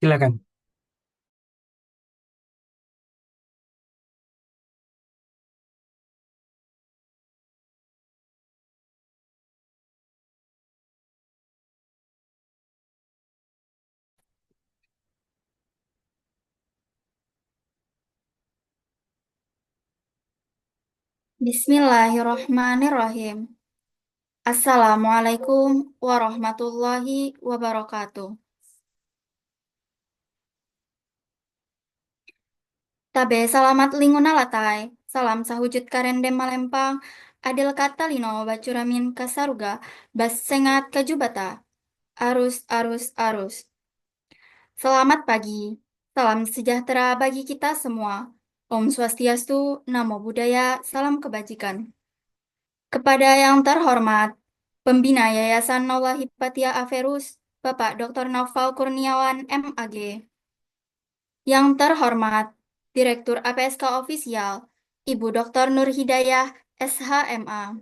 Silakan. Bismillahirrahmanirrahim. Assalamualaikum warahmatullahi wabarakatuh. Tabe salamat linguna latai. Salam sahujud karendem malempang. Adil kata lino bacuramin kasaruga. Bas sengat kajubata. Arus, arus, arus. Selamat pagi. Salam sejahtera bagi kita semua. Om Swastiastu, Namo Buddhaya, salam kebajikan. Kepada yang terhormat, Pembina Yayasan Naula Hipatia Averus, Bapak Dr. Naufal Kurniawan, MAG. Yang terhormat, Direktur APSK Ofisial, Ibu Dr. Nur Hidayah, SHMA.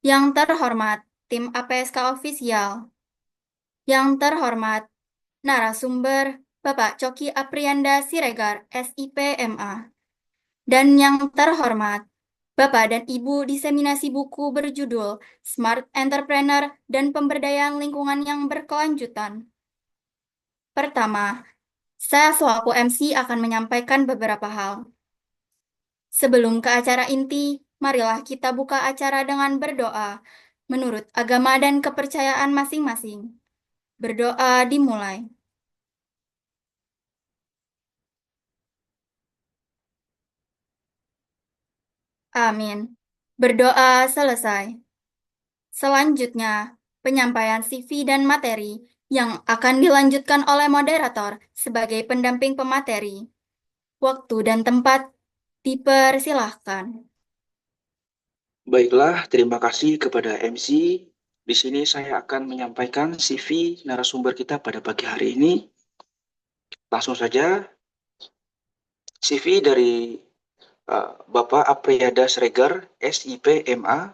Yang terhormat, Tim APSK Ofisial. Yang terhormat, narasumber, Bapak Coki Aprianda Siregar, SIPMA. Dan yang terhormat, Bapak dan Ibu diseminasi buku berjudul Smart Entrepreneur dan Pemberdayaan Lingkungan yang Berkelanjutan. Pertama, saya selaku MC akan menyampaikan beberapa hal. Sebelum ke acara inti, marilah kita buka acara dengan berdoa menurut agama dan kepercayaan masing-masing. Berdoa dimulai. Amin. Berdoa selesai. Selanjutnya, penyampaian CV dan materi yang akan dilanjutkan oleh moderator sebagai pendamping pemateri. Waktu dan tempat dipersilahkan. Baiklah, terima kasih kepada MC. Di sini saya akan menyampaikan CV narasumber kita pada pagi hari ini. Langsung saja, CV dari Bapak Apriyada Sregar, SIP MA.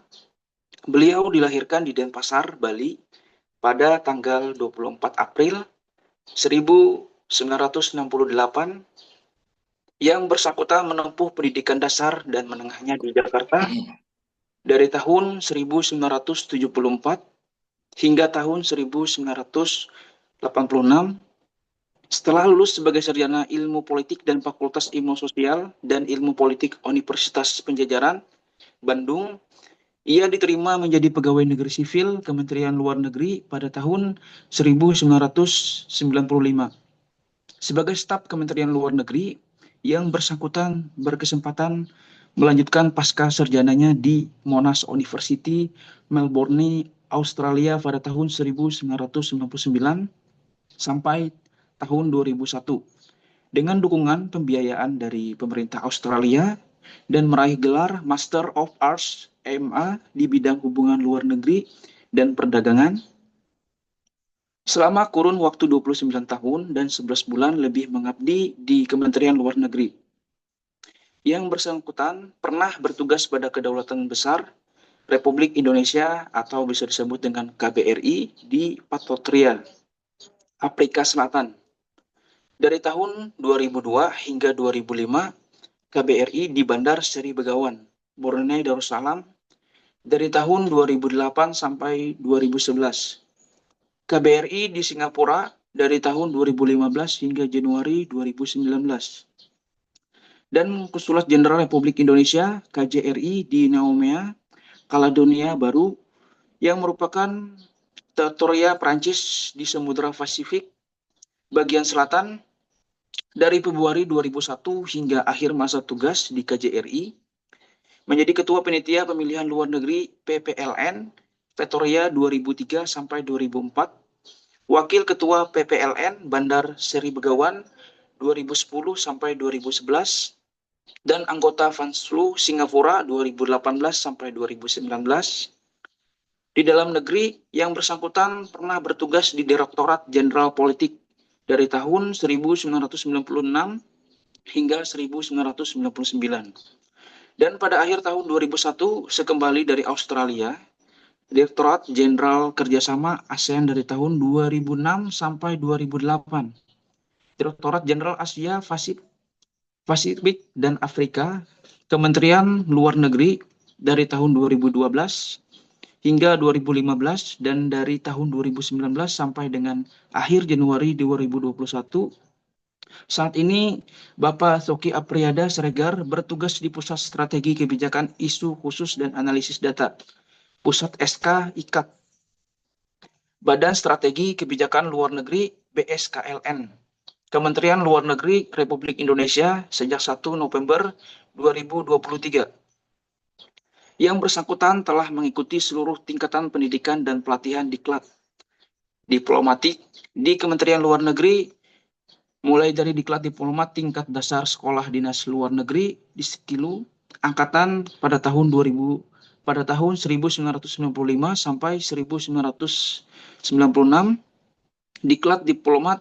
Beliau dilahirkan di Denpasar, Bali pada tanggal 24 April 1968, yang bersangkutan menempuh pendidikan dasar dan menengahnya di Jakarta dari tahun 1974 hingga tahun 1986. Setelah lulus sebagai sarjana Ilmu Politik dan Fakultas Ilmu Sosial dan Ilmu Politik Universitas Penjajaran, Bandung, ia diterima menjadi pegawai negeri sipil Kementerian Luar Negeri pada tahun 1995. Sebagai staf Kementerian Luar Negeri, yang bersangkutan berkesempatan melanjutkan pasca sarjananya di Monash University, Melbourne, Australia pada tahun 1999 sampai tahun 2001 dengan dukungan pembiayaan dari pemerintah Australia dan meraih gelar Master of Arts MA di bidang hubungan luar negeri dan perdagangan. Selama kurun waktu 29 tahun dan 11 bulan lebih mengabdi di Kementerian Luar Negeri. Yang bersangkutan pernah bertugas pada Kedaulatan Besar Republik Indonesia atau bisa disebut dengan KBRI di Pretoria, Afrika Selatan. Dari tahun 2002 hingga 2005, KBRI di Bandar Seri Begawan, Brunei Darussalam. Dari tahun 2008 sampai 2011. KBRI di Singapura dari tahun 2015 hingga Januari 2019. Dan Konsulat Jenderal Republik Indonesia KJRI di Naumea, Kaledonia Baru, yang merupakan teritorial Prancis di Samudra Pasifik bagian selatan dari Februari 2001 hingga akhir masa tugas di KJRI, menjadi Ketua Panitia Pemilihan Luar Negeri PPLN Pretoria 2003 sampai 2004, Wakil Ketua PPLN Bandar Seri Begawan 2010 sampai 2011, dan anggota Vanslu Singapura 2018 sampai 2019. Di dalam negeri, yang bersangkutan pernah bertugas di Direktorat Jenderal Politik dari tahun 1996 hingga 1999. Dan pada akhir tahun 2001, sekembali dari Australia, Direktorat Jenderal Kerjasama ASEAN dari tahun 2006 sampai 2008. Direktorat Jenderal Asia Pasifik dan Afrika, Kementerian Luar Negeri dari tahun 2012 hingga 2015 dan dari tahun 2019 sampai dengan akhir Januari 2021. Saat ini Bapak Soki Apriada Siregar bertugas di Pusat Strategi Kebijakan Isu Khusus dan Analisis Data, Pusat SK IKAT, Badan Strategi Kebijakan Luar Negeri BSKLN, Kementerian Luar Negeri Republik Indonesia sejak 1 November 2023. Yang bersangkutan telah mengikuti seluruh tingkatan pendidikan dan pelatihan diklat diplomatik di Kementerian Luar Negeri, mulai dari diklat diplomat tingkat dasar Sekolah Dinas Luar Negeri di Sekilu angkatan pada tahun 1995 sampai 1996, diklat diplomat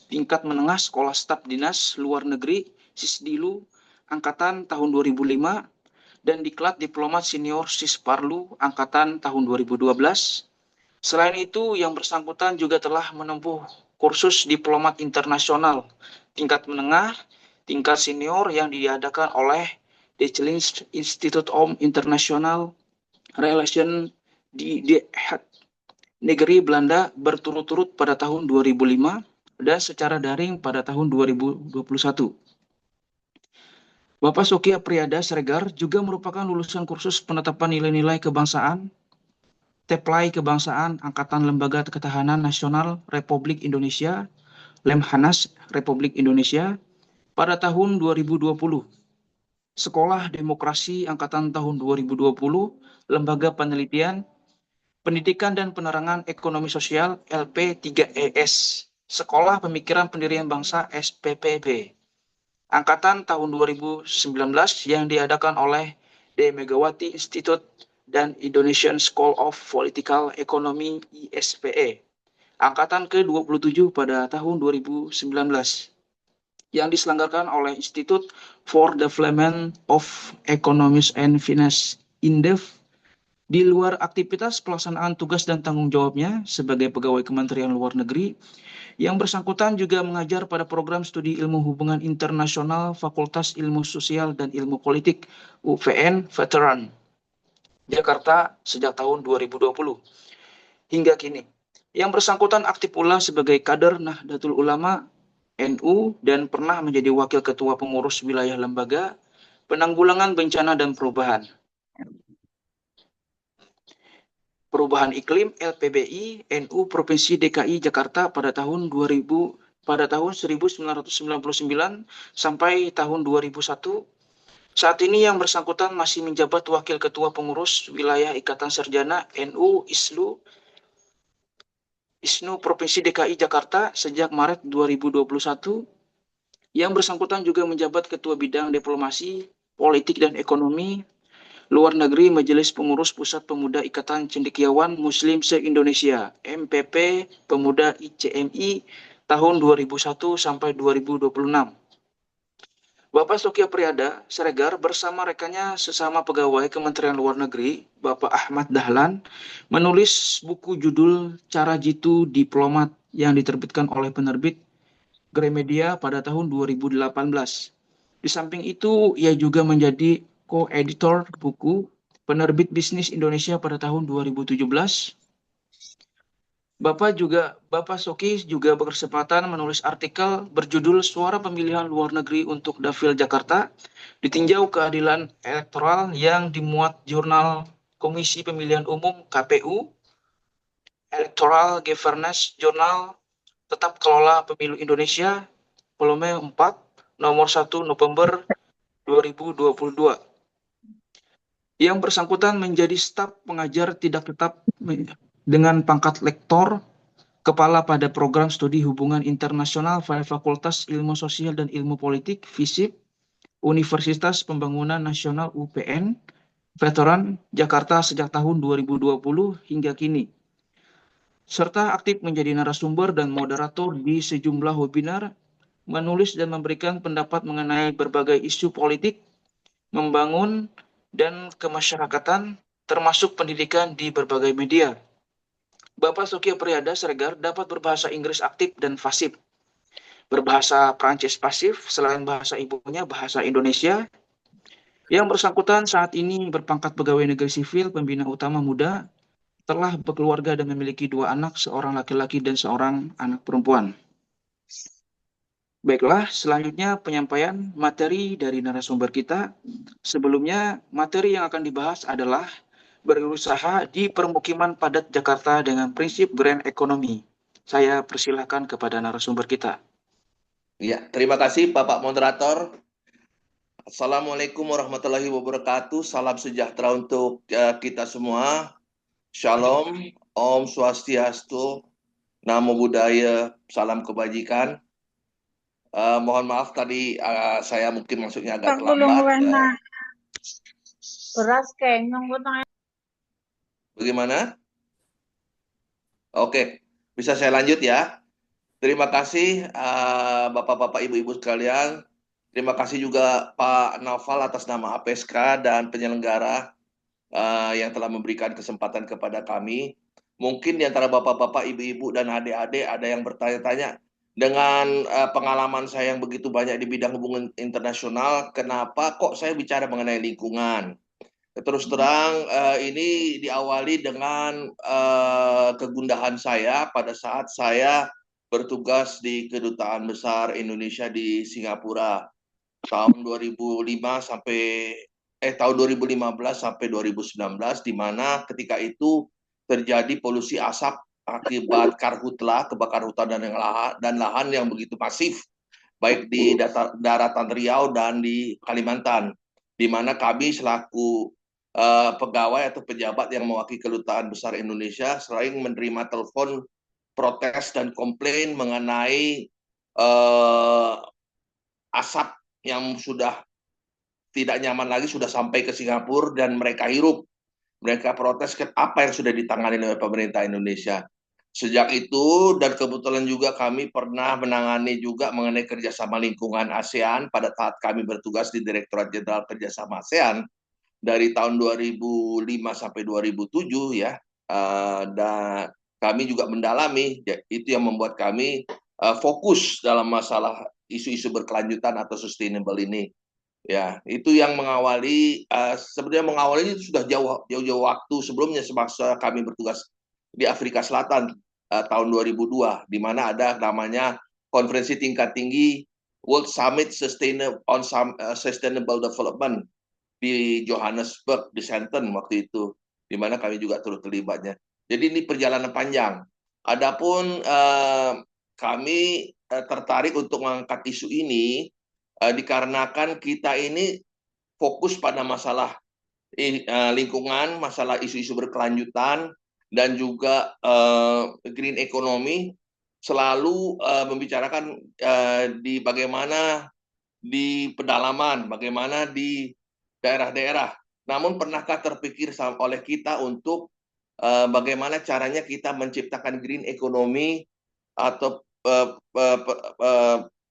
tingkat menengah Sekolah Staf Dinas Luar Negeri Sisdilu angkatan tahun 2005 dan diklat diplomat senior Sisparlu angkatan tahun 2012. Selain itu, yang bersangkutan juga telah menempuh kursus diplomat internasional tingkat menengah, tingkat senior yang diadakan oleh Dutch Institute of International Relations di The Hague, negeri Belanda berturut-turut pada tahun 2005 dan secara daring pada tahun 2021. Bapak Soki Apriada Siregar juga merupakan lulusan kursus penetapan nilai-nilai kebangsaan Teplai Kebangsaan Angkatan Lembaga Ketahanan Nasional Republik Indonesia, Lemhanas Republik Indonesia, pada tahun 2020. Sekolah Demokrasi Angkatan tahun 2020, Lembaga Penelitian, Pendidikan dan Penerangan Ekonomi Sosial LP3ES, Sekolah Pemikiran Pendirian Bangsa SPPB, Angkatan tahun 2019 yang diadakan oleh D. Megawati Institute dan Indonesian School of Political Economy ISPE, angkatan ke-27 pada tahun 2019, yang diselenggarakan oleh Institute for Development of Economics and Finance INDEF. Di luar aktivitas pelaksanaan tugas dan tanggung jawabnya sebagai pegawai Kementerian Luar Negeri, yang bersangkutan juga mengajar pada program studi ilmu hubungan internasional Fakultas Ilmu Sosial dan Ilmu Politik UPN Veteran Jakarta sejak tahun 2020 hingga kini. Yang bersangkutan aktif pula sebagai kader Nahdlatul Ulama NU dan pernah menjadi wakil ketua pengurus wilayah lembaga penanggulangan bencana dan perubahan iklim LPBI NU Provinsi DKI Jakarta pada tahun 1999 sampai tahun 2001. Saat ini yang bersangkutan masih menjabat wakil ketua pengurus wilayah Ikatan Sarjana NU ISNU Provinsi DKI Jakarta sejak Maret 2021. Yang bersangkutan juga menjabat ketua bidang diplomasi, politik dan ekonomi Luar Negeri Majelis Pengurus Pusat Pemuda Ikatan Cendekiawan Muslim se-Indonesia MPP Pemuda ICMI tahun 2001 sampai 2026. Bapak Soki Apriada Siregar bersama rekannya sesama pegawai Kementerian Luar Negeri, Bapak Ahmad Dahlan, menulis buku judul Cara Jitu Diplomat yang diterbitkan oleh penerbit Gramedia pada tahun 2018. Di samping itu, ia juga menjadi co-editor buku Penerbit Bisnis Indonesia pada tahun 2017. Bapak Soki juga berkesempatan menulis artikel berjudul Suara Pemilihan Luar Negeri untuk Dapil Jakarta, Ditinjau Keadilan Elektoral yang dimuat jurnal Komisi Pemilihan Umum KPU, Electoral Governance Journal Tetap Kelola Pemilu Indonesia, volume 4, nomor 1 November 2022. Yang bersangkutan menjadi staf pengajar tidak tetap dengan pangkat lektor, kepala pada program studi hubungan internasional pada Fakultas Ilmu Sosial dan Ilmu Politik FISIP, Universitas Pembangunan Nasional UPN, Veteran Jakarta sejak tahun 2020 hingga kini, serta aktif menjadi narasumber dan moderator di sejumlah webinar, menulis dan memberikan pendapat mengenai berbagai isu politik, membangun, dan kemasyarakatan, termasuk pendidikan di berbagai media. Bapak Soki Apriada Siregar dapat berbahasa Inggris aktif dan fasih. berbahasa Prancis pasif selain bahasa ibunya bahasa Indonesia. Yang bersangkutan saat ini berpangkat pegawai negeri sipil, pembina utama muda, telah berkeluarga dan memiliki dua anak, seorang laki-laki dan seorang anak perempuan. Baiklah, selanjutnya penyampaian materi dari narasumber kita. Sebelumnya, materi yang akan dibahas adalah berusaha di permukiman padat Jakarta dengan prinsip grand economy. Saya persilahkan kepada narasumber kita. Ya, terima kasih Bapak Moderator. Assalamualaikum warahmatullahi wabarakatuh. Salam sejahtera untuk kita semua. Shalom, Om Swastiastu, Namo Buddhaya, salam kebajikan. Mohon maaf tadi saya mungkin masuknya agak terlambat. Beras kayaknya Bagaimana? Oke, bisa saya lanjut ya. Terima kasih Bapak-Bapak, Ibu-Ibu sekalian. Terima kasih juga Pak Naufal atas nama APSK dan penyelenggara yang telah memberikan kesempatan kepada kami. Mungkin di antara bapak-bapak, ibu-ibu, dan adik-adik ada yang bertanya-tanya, dengan pengalaman saya yang begitu banyak di bidang hubungan internasional, kenapa kok saya bicara mengenai lingkungan? Terus terang, ini diawali dengan kegundahan saya pada saat saya bertugas di Kedutaan Besar Indonesia di Singapura tahun 2005 sampai tahun 2015 sampai 2019, di mana ketika itu terjadi polusi asap akibat karhutla, kebakar hutan dan lahan yang begitu masif, baik di daratan Riau dan di Kalimantan, di mana kami selaku pegawai atau pejabat yang mewakili Kedutaan Besar Indonesia sering menerima telepon protes dan komplain mengenai asap yang sudah tidak nyaman lagi sudah sampai ke Singapura dan mereka hirup. Mereka protes ke apa yang sudah ditangani oleh pemerintah Indonesia. Sejak itu, dan kebetulan juga kami pernah menangani juga mengenai kerjasama lingkungan ASEAN pada saat kami bertugas di Direktorat Jenderal Kerjasama ASEAN dari tahun 2005 sampai 2007 ya. Dan kami juga mendalami, itu yang membuat kami fokus dalam masalah isu-isu berkelanjutan atau sustainable ini. Ya, itu yang mengawali, sebenarnya mengawali itu sudah jauh-jauh waktu sebelumnya semasa kami bertugas di Afrika Selatan tahun 2002, di mana ada namanya konferensi tingkat tinggi World Summit Sustainable Development di Johannesburg, di Sandton waktu itu, di mana kami juga turut terlibatnya. Jadi ini perjalanan panjang. Adapun kami tertarik untuk mengangkat isu ini dikarenakan kita ini fokus pada masalah lingkungan, masalah isu-isu berkelanjutan, dan juga green economy, selalu membicarakan di bagaimana di pedalaman, bagaimana di daerah-daerah. Namun pernahkah terpikir oleh kita untuk bagaimana caranya kita menciptakan green economy atau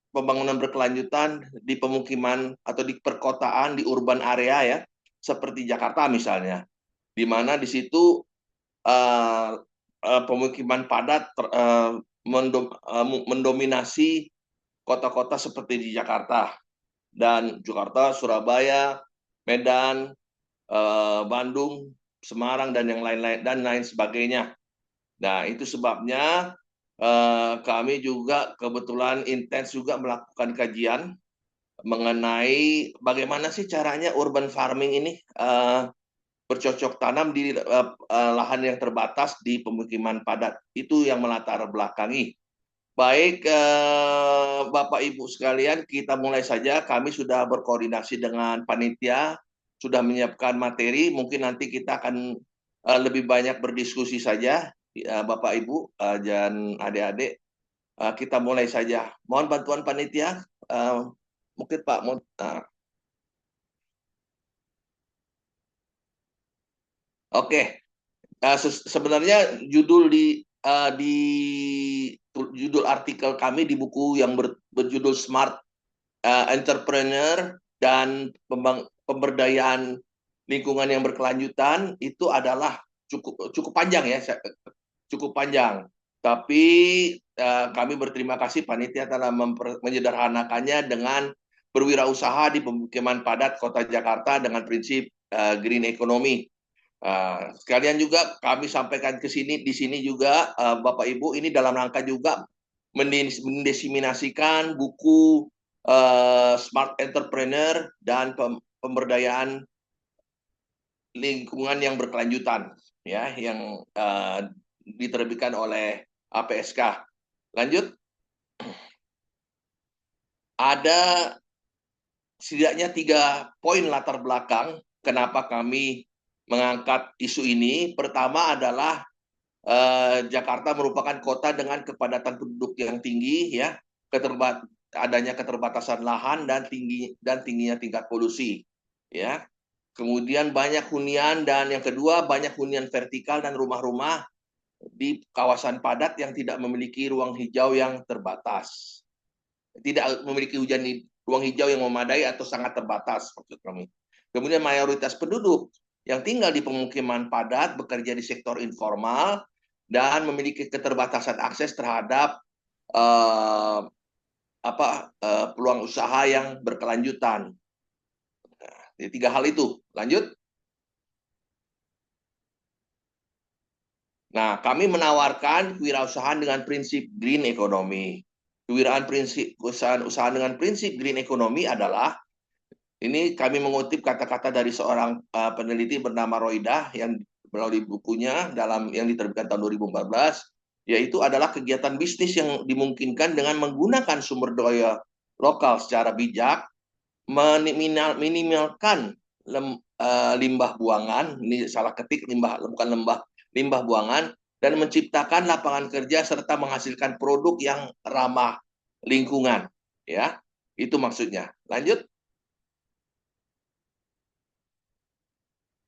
pembangunan berkelanjutan di pemukiman atau di perkotaan, di urban area ya, seperti Jakarta misalnya, di mana di situ pemukiman padat mendominasi kota-kota seperti di Jakarta dan Jakarta, Surabaya, Medan, Bandung, Semarang, dan yang lain-lain dan lain sebagainya. Nah, itu sebabnya kami juga kebetulan intens juga melakukan kajian mengenai bagaimana sih caranya urban farming ini bercocok tanam di lahan yang terbatas di pemukiman padat. Itu yang melatar belakangi. Baik, Bapak Ibu sekalian, kita mulai saja. Kami sudah berkoordinasi dengan panitia, sudah menyiapkan materi. Mungkin nanti kita akan lebih banyak berdiskusi saja, Bapak Ibu dan adik-adik. Kita mulai saja. Mohon bantuan panitia. Mungkin Pak. Oke. Sebenarnya judul di judul artikel kami di buku yang berjudul Smart Entrepreneur dan pemberdayaan lingkungan yang berkelanjutan itu adalah cukup panjang ya, cukup panjang. Tapi kami berterima kasih panitia telah menyederhanakannya dengan berwirausaha di pemukiman padat Kota Jakarta dengan prinsip green economy. Sekalian juga kami sampaikan di sini juga Bapak Ibu, ini dalam rangka juga mendesiminasikan buku Smart Entrepreneur dan pemberdayaan lingkungan yang berkelanjutan, ya, yang diterbitkan oleh APSK. Lanjut, ada setidaknya 3 poin latar belakang kenapa kami mengangkat isu ini. Pertama adalah Jakarta merupakan kota dengan kepadatan penduduk yang tinggi, ya, adanya keterbatasan lahan dan tingginya tingkat polusi, ya. Kemudian banyak hunian, dan yang kedua banyak hunian vertikal dan rumah-rumah di kawasan padat yang tidak memiliki ruang hijau yang terbatas. Tidak memiliki ruang hijau yang memadai atau sangat terbatas, maksud kami. Kemudian mayoritas penduduk yang tinggal di pemukiman padat bekerja di sektor informal dan memiliki keterbatasan akses terhadap peluang usaha yang berkelanjutan. Jadi 3 hal itu. Lanjut. Nah, kami menawarkan kewirausahaan dengan prinsip green economy. Usaha dengan prinsip green economy adalah, ini kami mengutip kata-kata dari seorang peneliti bernama Roidah yang melalui bukunya yang diterbitkan tahun 2014, yaitu adalah kegiatan bisnis yang dimungkinkan dengan menggunakan sumber daya lokal secara bijak, minimalkan limbah buangan, ini salah ketik, limbah buangan, dan menciptakan lapangan kerja serta menghasilkan produk yang ramah lingkungan, ya. Itu maksudnya. Lanjut.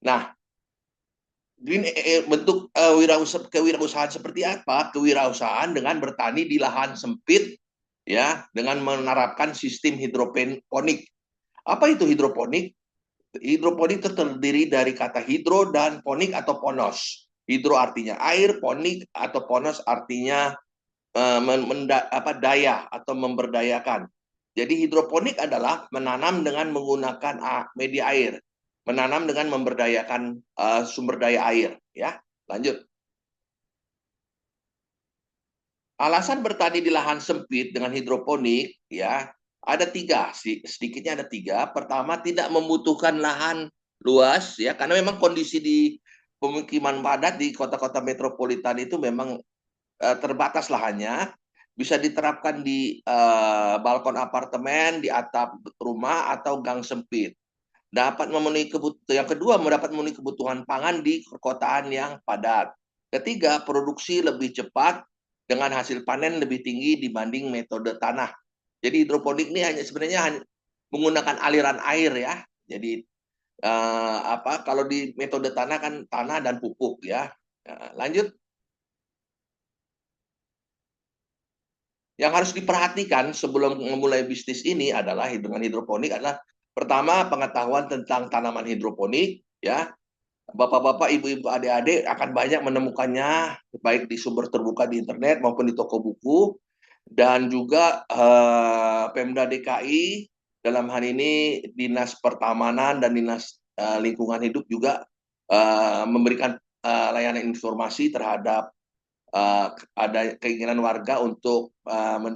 Nah, bentuk kewirausahaan seperti apa? Kewirausahaan dengan bertani di lahan sempit, ya, dengan menerapkan sistem hidroponik. Apa itu hidroponik? Hidroponik itu terdiri dari kata hidro dan ponik atau ponos. Hidro artinya air, ponik atau ponos artinya daya atau memberdayakan. Jadi hidroponik adalah menanam dengan menggunakan media air, menanam dengan memberdayakan sumber daya air, ya. Lanjut. Alasan bertani di lahan sempit dengan hidroponik, ya, ada 3, sedikitnya ada 3. Pertama, tidak membutuhkan lahan luas, ya, karena memang kondisi di pemukiman padat di kota-kota metropolitan itu memang terbatas lahannya. Bisa diterapkan di balkon apartemen, di atap rumah atau gang sempit. Yang kedua, mendapat memenuhi kebutuhan pangan di perkotaan yang padat. Ketiga, produksi lebih cepat dengan hasil panen lebih tinggi dibanding metode tanah. Jadi hidroponik ini sebenarnya hanya menggunakan aliran air, ya. Jadi kalau di metode tanah kan tanah dan pupuk, ya. Lanjut. Yang harus diperhatikan sebelum memulai bisnis ini adalah dengan hidroponik adalah, pertama, pengetahuan tentang tanaman hidroponik, ya. Bapak-bapak, ibu-ibu, adik-adik akan banyak menemukannya baik di sumber terbuka di internet maupun di toko buku. Dan juga Pemda DKI dalam hal ini Dinas Pertamanan dan Dinas Lingkungan Hidup juga memberikan layanan informasi terhadap ada keinginan warga untuk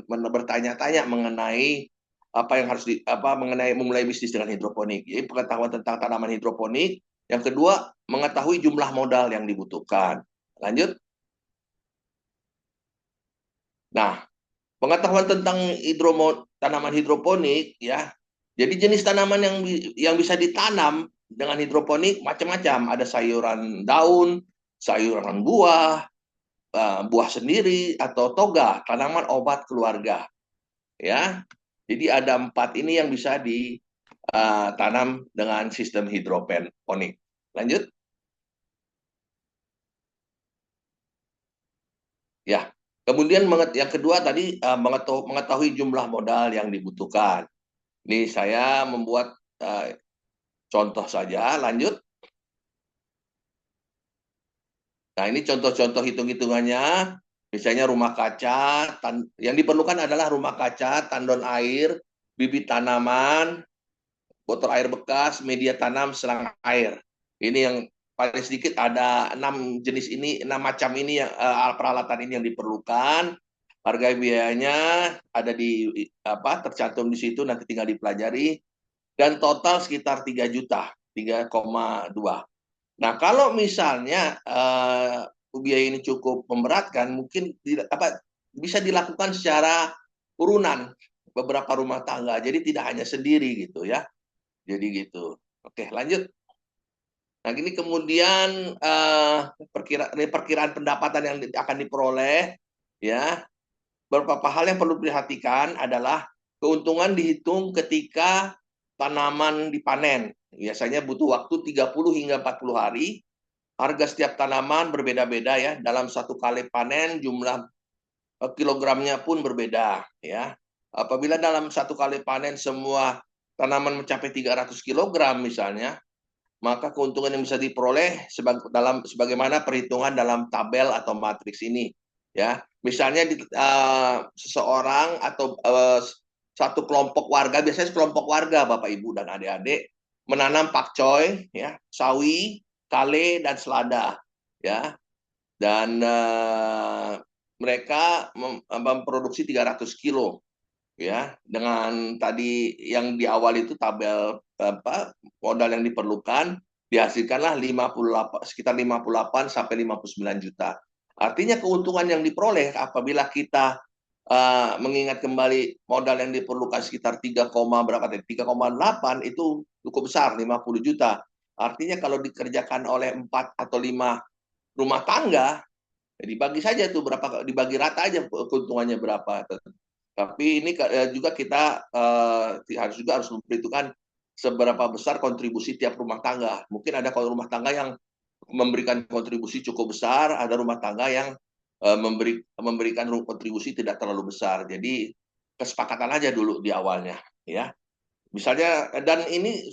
bertanya-tanya mengenai apa yang harus mengenai memulai bisnis dengan hidroponik. Jadi pengetahuan tentang tanaman hidroponik. Yang kedua, mengetahui jumlah modal yang dibutuhkan. Lanjut. Nah, pengetahuan tentang tanaman hidroponik, ya. Jadi jenis tanaman yang bisa ditanam dengan hidroponik macam-macam. Ada sayuran daun, sayuran buah, buah sendiri atau toga, tanaman obat keluarga, ya. Jadi ada 4 ini yang bisa ditanam dengan sistem hidroponik. Lanjut. Ya. Kemudian yang kedua tadi mengetahui jumlah modal yang dibutuhkan. Ini saya membuat contoh saja. Lanjut. Nah, ini contoh-contoh hitung-hitungannya. Misalnya rumah kaca, yang diperlukan adalah rumah kaca, tandon air, bibit tanaman, botol air bekas, media tanam, selang air. Ini yang paling sedikit ada 6 jenis ini, 6 macam ini yang peralatan ini yang diperlukan. Harga biayanya ada di tercantum di situ, nanti tinggal dipelajari. Dan total sekitar 3 juta, 3,2. Nah, kalau misalnya biaya ini cukup memberatkan, mungkin bisa dilakukan secara urunan beberapa rumah tangga. Jadi tidak hanya sendiri gitu ya. Jadi gitu. Oke, lanjut. Nah, ini kemudian perkiraan pendapatan yang akan diperoleh ya. Beberapa hal yang perlu diperhatikan adalah keuntungan dihitung ketika tanaman dipanen. Biasanya butuh waktu 30 hingga 40 hari. Harga setiap tanaman berbeda-beda ya. Dalam satu kali panen jumlah kilogramnya pun berbeda ya. Apabila dalam satu kali panen semua tanaman mencapai 300 kilogram misalnya, maka keuntungan yang bisa diperoleh sebagaimana perhitungan dalam tabel atau matriks ini ya. Misalnya seseorang atau satu kelompok warga, biasanya kelompok warga Bapak Ibu dan adik-adik menanam pakcoy ya, sawi, kale dan selada ya. Dan mereka memproduksi 300 kilo ya, dengan tadi yang di awal itu tabel modal yang diperlukan, dihasilkanlah 58, sekitar 58 sampai 59 juta. Artinya keuntungan yang diperoleh apabila kita mengingat kembali modal yang diperlukan sekitar 3,8 itu cukup besar, 50 juta. Artinya kalau dikerjakan oleh 4 atau 5 rumah tangga, dibagi saja tuh berapa, dibagi rata aja keuntungannya berapa. Tapi ini juga kita harus memperhitungkan seberapa besar kontribusi tiap rumah tangga. Mungkin ada rumah tangga yang memberikan kontribusi cukup besar, ada rumah tangga yang memberikan kontribusi tidak terlalu besar. Jadi kesepakatan aja dulu di awalnya, ya. Misalnya, dan ini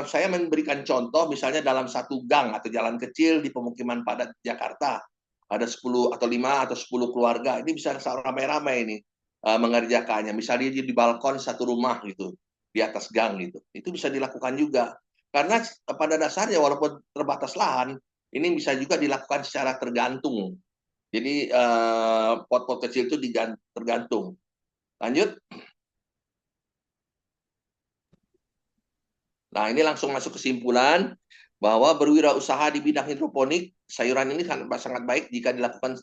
saya memberikan contoh, misalnya dalam satu gang atau jalan kecil di pemukiman padat Jakarta, ada 10 atau 5 atau 10 keluarga, ini bisa ramai-ramai ini mengerjakannya. Misalnya di balkon satu rumah gitu, di atas gang gitu. Itu bisa dilakukan juga. Karena pada dasarnya walaupun terbatas lahan, ini bisa juga dilakukan secara tergantung. Jadi pot-pot kecil itu tergantung. Lanjut. Nah, ini langsung masuk kesimpulan bahwa berwirausaha di bidang hidroponik sayuran ini sangat baik jika dilakukan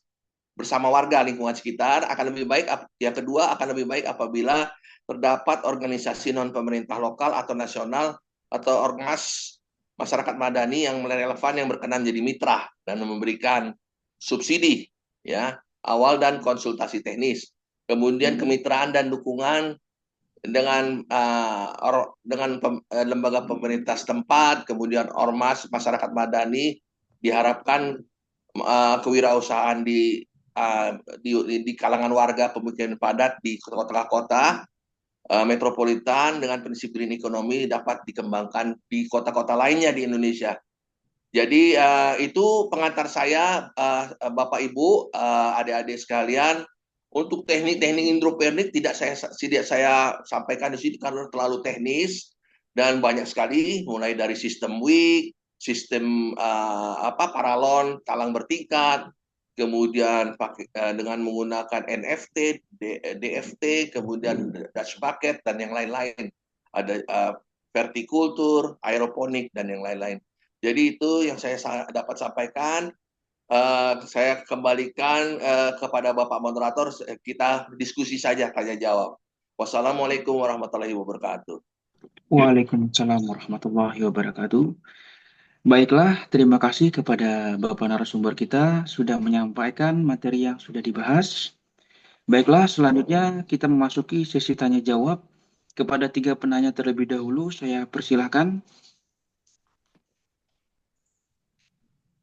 bersama warga lingkungan sekitar. Akan lebih baik, yang kedua akan lebih baik apabila terdapat organisasi non pemerintah lokal atau nasional atau ormas masyarakat madani yang relevan yang berkenan jadi mitra dan memberikan subsidi ya awal dan konsultasi teknis. Kemudian kemitraan dan dukungan dengan lembaga pemerintah setempat, kemudian ormas masyarakat madani, diharapkan kewirausahaan di kalangan warga pemukiman padat di kota-kota metropolitan dengan prinsip green economy dapat dikembangkan di kota-kota lainnya di Indonesia. Jadi itu pengantar saya, Bapak Ibu, adik-adik sekalian. Untuk teknik-teknik hidroponik tidak saya sampaikan di sini karena terlalu teknis dan banyak sekali, mulai dari sistem WIG, sistem paralon, talang bertingkat, kemudian dengan menggunakan NFT, DFT, kemudian Dutch bucket dan yang lain-lain. Ada vertikultur, aeroponik dan yang lain-lain. Jadi itu yang saya dapat sampaikan. Saya kembalikan kepada Bapak Moderator, kita diskusi saja, tanya jawab. Wassalamualaikum warahmatullahi wabarakatuh. Waalaikumsalam warahmatullahi wabarakatuh. Baiklah, terima kasih kepada Bapak narasumber kita sudah menyampaikan materi yang sudah dibahas. Baiklah, selanjutnya kita memasuki sesi tanya jawab. Kepada 3 penanya terlebih dahulu, saya persilahkan.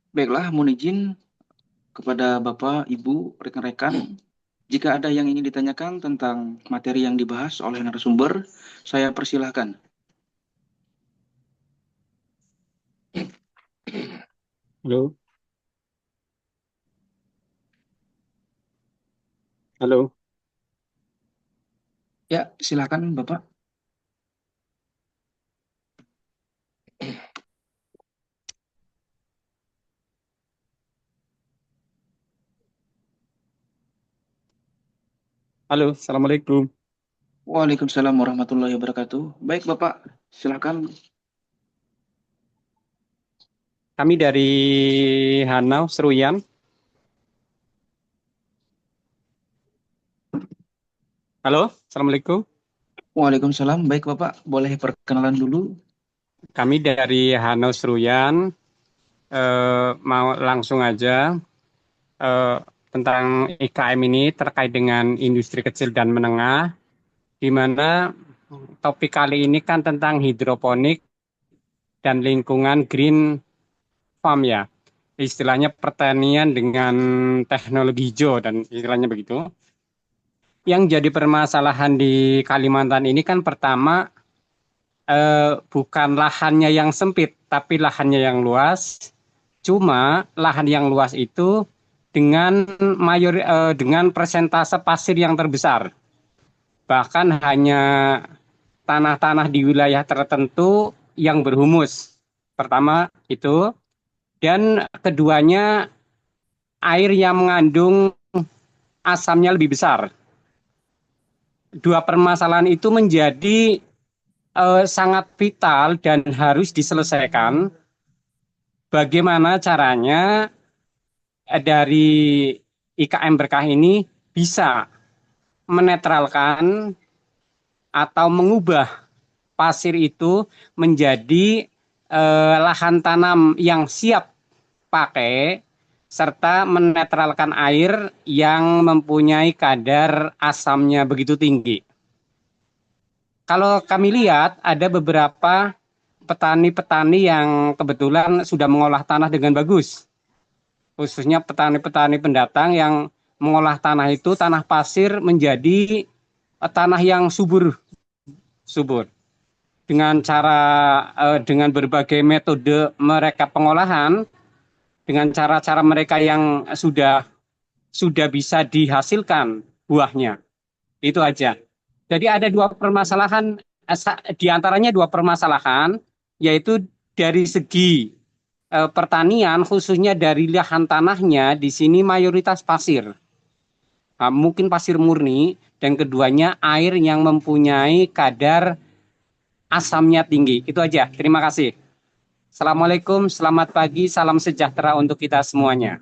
Baiklah, mohon izin kepada Bapak, Ibu, rekan-rekan. Jika ada yang ingin ditanyakan tentang materi yang dibahas oleh narasumber, saya persilahkan. Halo, Halo, Ya, silakan Bapak. halo, Assalamualaikum. Waalaikumsalam warahmatullahi wabarakatuh. Baik Bapak, silakan. Kami dari Hanau, Seruyan. Halo, Assalamualaikum. Waalaikumsalam. Baik Bapak, boleh perkenalan dulu. Kami dari Hanau, Seruyan. Mau langsung aja eh, tentang IKM ini terkait dengan industri kecil dan menengah, di mana topik kali ini kan tentang hidroponik dan lingkungan green farm ya. Istilahnya pertanian dengan teknologi hijau dan istilahnya begitu. Yang jadi permasalahan di Kalimantan ini kan pertama bukan lahannya yang sempit, tapi lahannya yang luas. Cuma lahan yang luas itu dengan persentase pasir yang terbesar. Bahkan hanya tanah-tanah di wilayah tertentu yang berhumus. Pertama itu, dan keduanya air yang mengandung asamnya lebih besar. Dua permasalahan itu menjadi sangat vital dan harus diselesaikan. Bagaimana caranya dari IKM Berkah ini bisa menetralkan atau mengubah pasir itu menjadi lahan tanam yang siap pakai serta menetralkan air yang mempunyai kadar asamnya begitu tinggi. Kalau kami lihat ada beberapa petani-petani yang kebetulan sudah mengolah tanah dengan bagus, khususnya petani-petani pendatang yang mengolah tanah itu, tanah pasir menjadi tanah yang subur dengan berbagai metode mereka pengolahan, dengan cara-cara mereka yang sudah bisa dihasilkan buahnya. Itu aja. Jadi ada dua permasalahan, di antaranya dua permasalahan, yaitu dari segi pertanian, khususnya dari lahan tanahnya, di sini mayoritas pasir. Nah, mungkin pasir murni, dan keduanya air yang mempunyai kadar asamnya tinggi. Itu aja. Terima kasih. Assalamualaikum, selamat pagi, salam sejahtera untuk kita semuanya.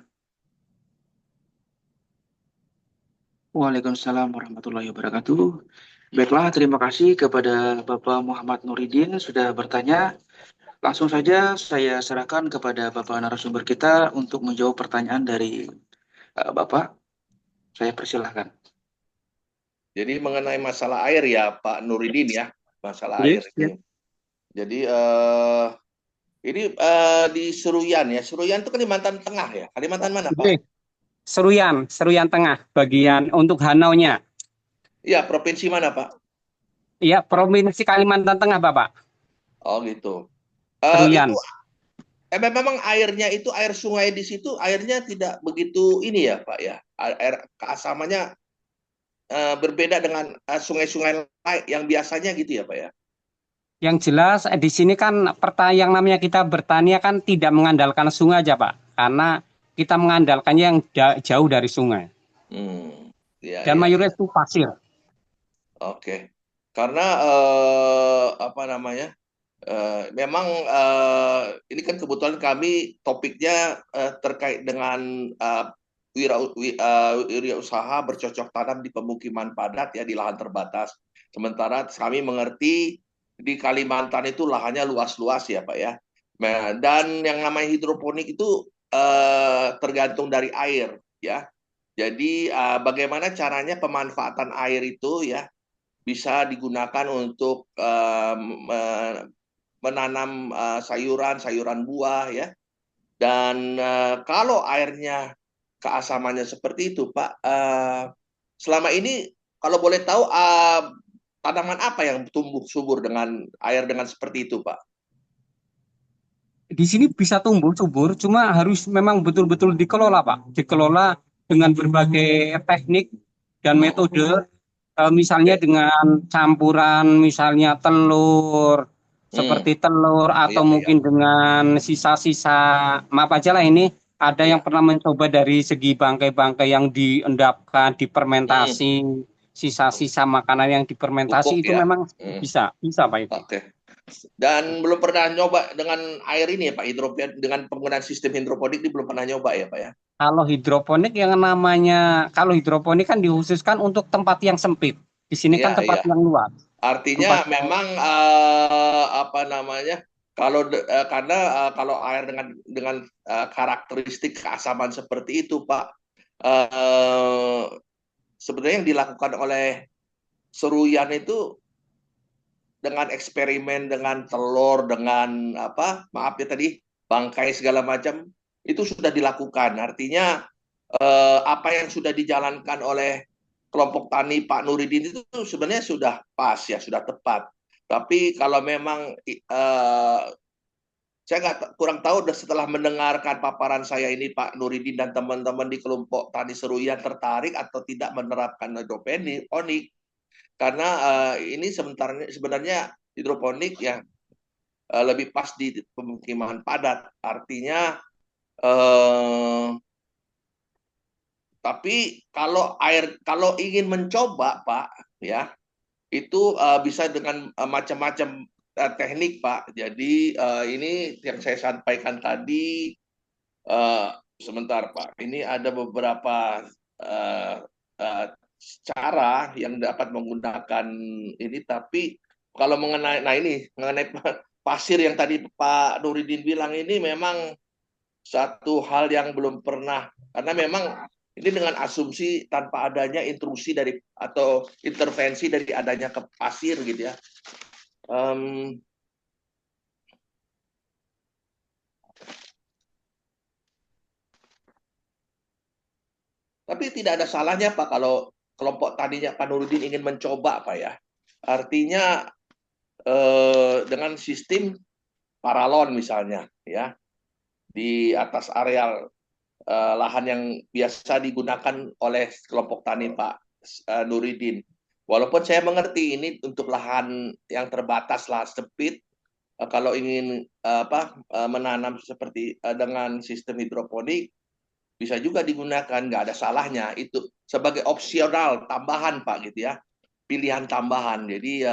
Waalaikumsalam warahmatullahi wabarakatuh. Baiklah, terima kasih kepada Bapak Muhammad Nuridin sudah bertanya. Langsung saja saya serahkan kepada Bapak narasumber kita untuk menjawab pertanyaan dari Bapak. Saya persilahkan. Jadi mengenai masalah air ya Pak Nuridin ya, masalah air Yes, ini. Jadi ini di Seruyan ya. Seruyan itu Kalimantan Tengah ya. Kalimantan mana Pak? Oke. Seruyan Tengah, bagian untuk Hanau-nya. Iya, provinsi mana Pak? Iya, Provinsi Kalimantan Tengah, Bapak. Oh gitu. Seruyan. Itu memang airnya itu air sungai di situ airnya tidak begitu ini ya Pak ya. Air keasamannya berbeda dengan sungai-sungai lain yang biasanya gitu ya Pak ya. Yang jelas di sini kan yang namanya kita bertani kan tidak mengandalkan sungai aja, Pak. Karena kita mengandalkannya yang jauh dari sungai. Ya, Dan ya. mayoritas itu pasir. Oke. Karena apa namanya? Memang ini kan kebetulan kami topiknya terkait dengan wirausaha bercocok tanam di pemukiman padat ya di lahan terbatas. Sementara kami mengerti di Kalimantan itu lahannya luas-luas ya Pak ya. Dan yang namanya hidroponik itu tergantung dari air ya. Jadi bagaimana caranya pemanfaatan air itu ya bisa digunakan untuk menanam sayuran buah ya. Dan kalau airnya keasamannya seperti itu, Pak, selama ini kalau boleh tahu tanaman apa yang tumbuh subur dengan air dengan seperti itu, Pak? Di sini bisa tumbuh subur, cuma harus memang betul-betul dikelola, Pak. Dikelola dengan berbagai teknik dan metode misalnya Oke. dengan campuran misalnya telur seperti telur atau Iya, iya. mungkin dengan sisa-sisa maaf aja lah ini ada yang Iya. pernah mencoba dari segi bangkai-bangkai yang diendapkan, difermentasi, sisa-sisa makanan yang Pupuk difermentasi itu ya. memang bisa Pak itu. Oke. Dan belum pernah nyoba dengan air ini ya Pak, hidroponik dengan penggunaan sistem hidroponik ini belum pernah nyoba ya Pak ya. Kalau hidroponik kan dikhususkan untuk tempat yang sempit. Di sini Iya, kan tempat iya. yang luas. Artinya Tempat memang apa namanya? Karena kalau air dengan karakteristik keasaman seperti itu Pak, eh, sebenarnya yang dilakukan oleh Seruyan itu dengan eksperimen dengan telur dengan apa maaf ya tadi bangkai segala macam itu sudah dilakukan. Artinya apa yang sudah dijalankan oleh kelompok tani Pak Nuridin itu sebenarnya sudah pas ya, sudah tepat. Tapi kalau memang saya kurang tahu setelah mendengarkan paparan saya ini Pak Nuridin dan teman-teman di kelompok tani Seruyan tertarik atau tidak menerapkan hidroponik karena ini sebenarnya hidroponik ya lebih pas di pemukiman padat. Artinya tapi kalau ingin mencoba Pak ya itu bisa dengan macam-macam teknik Pak. Jadi ini yang saya sampaikan tadi sebentar Pak. Ini ada beberapa uh, uh, cara yang dapat menggunakan ini tapi kalau mengenai pasir yang tadi Pak Nuridin bilang ini memang satu hal yang belum pernah karena memang ini dengan asumsi tanpa adanya intrusi dari atau intervensi dari adanya ke pasir gitu ya. Tapi tidak ada salahnya Pak kalau kelompok tadinya Pak Nurudin ingin mencoba Pak ya. Artinya dengan sistem paralon misalnya ya di atas areal lahan yang biasa digunakan oleh kelompok tani Pak Nuridin. Walaupun saya mengerti ini untuk lahan yang terbatas lah sempit, kalau ingin menanam seperti dengan sistem hidroponik bisa juga digunakan, nggak ada salahnya itu sebagai opsional tambahan Pak gitu ya, pilihan tambahan. Jadi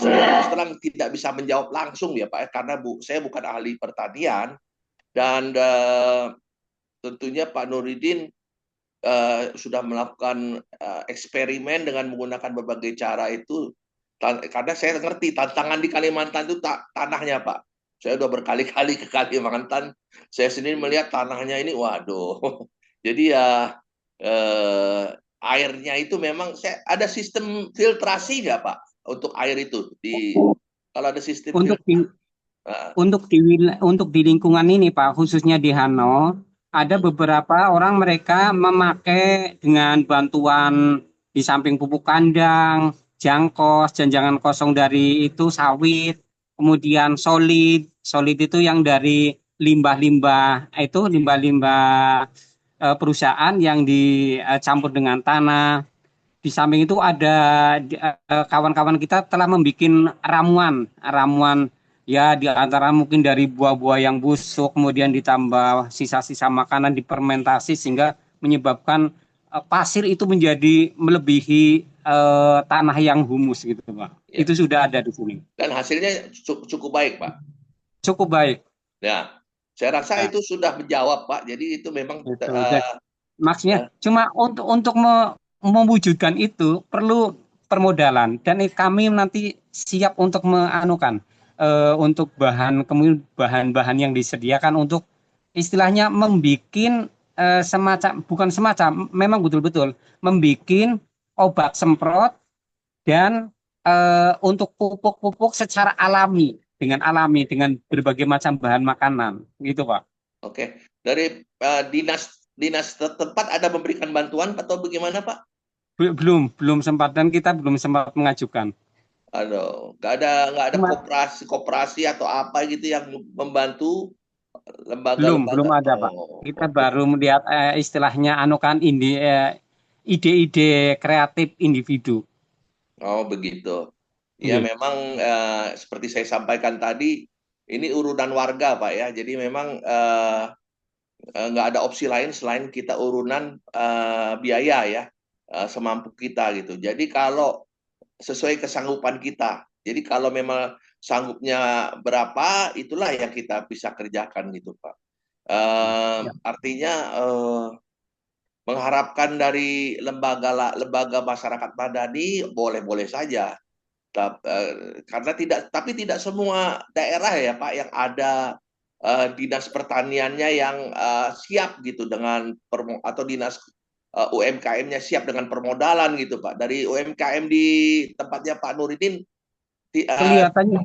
setelah tidak bisa menjawab langsung ya Pak karena saya bukan ahli pertanian dan tentunya Pak Nuridin sudah melakukan eksperimen dengan menggunakan berbagai cara itu karena saya ngerti tantangan di Kalimantan itu tanahnya Pak. Saya udah berkali-kali ke Kalimantan, saya sendiri melihat tanahnya ini, waduh. Jadi ya airnya itu memang ada sistem filtrasi nggak Pak untuk air itu kalau ada sistem untuk di lingkungan ini Pak, khususnya di Hanau, ada beberapa orang mereka memakai dengan bantuan di samping pupuk kandang, jangkos, jangan kosong dari itu sawit, kemudian solid itu yang dari limbah-limbah perusahaan yang dicampur dengan tanah. Di samping itu ada kawan-kawan kita telah membuat ramuan ya di antara mungkin dari buah-buah yang busuk kemudian ditambah sisa-sisa makanan difermentasi sehingga menyebabkan pasir itu menjadi melebihi tanah yang humus gitu Pak. Ya. Itu sudah ada di sini. Dan hasilnya cukup baik Pak. Cukup baik. Ya, saya rasa itu sudah menjawab Pak. Jadi itu memang maksudnya cuma untuk mewujudkan itu perlu permodalan dan kami nanti siap untuk untuk bahan-bahan yang disediakan untuk istilahnya membikin memang betul-betul membikin obat semprot dan untuk pupuk-pupuk secara alami dengan berbagai macam bahan makanan gitu Pak. Oke, dari dinas tempat ada memberikan bantuan atau bagaimana Pak? Belum sempat dan kita belum sempat mengajukan. Aduh, nggak ada koperasi atau apa gitu yang membantu Belum lembaga-lembaga. ada, Pak. Oh, Kita oke. baru melihat istilahnya kan ide-ide kreatif individu. Oh, begitu. Ya, Iya, memang seperti saya sampaikan tadi, ini urunan warga, Pak ya. Jadi memang nggak ada opsi lain selain kita urunan biaya ya, semampu kita gitu. Jadi kalau sesuai kesanggupan kita. Jadi kalau memang sanggupnya berapa, itulah yang kita bisa kerjakan gitu, Pak. iya. Artinya mengharapkan dari lembaga masyarakat madani boleh-boleh saja. Karena tapi tidak semua daerah ya Pak yang ada dinas pertaniannya yang siap gitu dengan atau dinas UMKM-nya siap dengan permodalan gitu Pak. Dari UMKM di tempatnya Pak Nuridin di, uh, Kelihatannya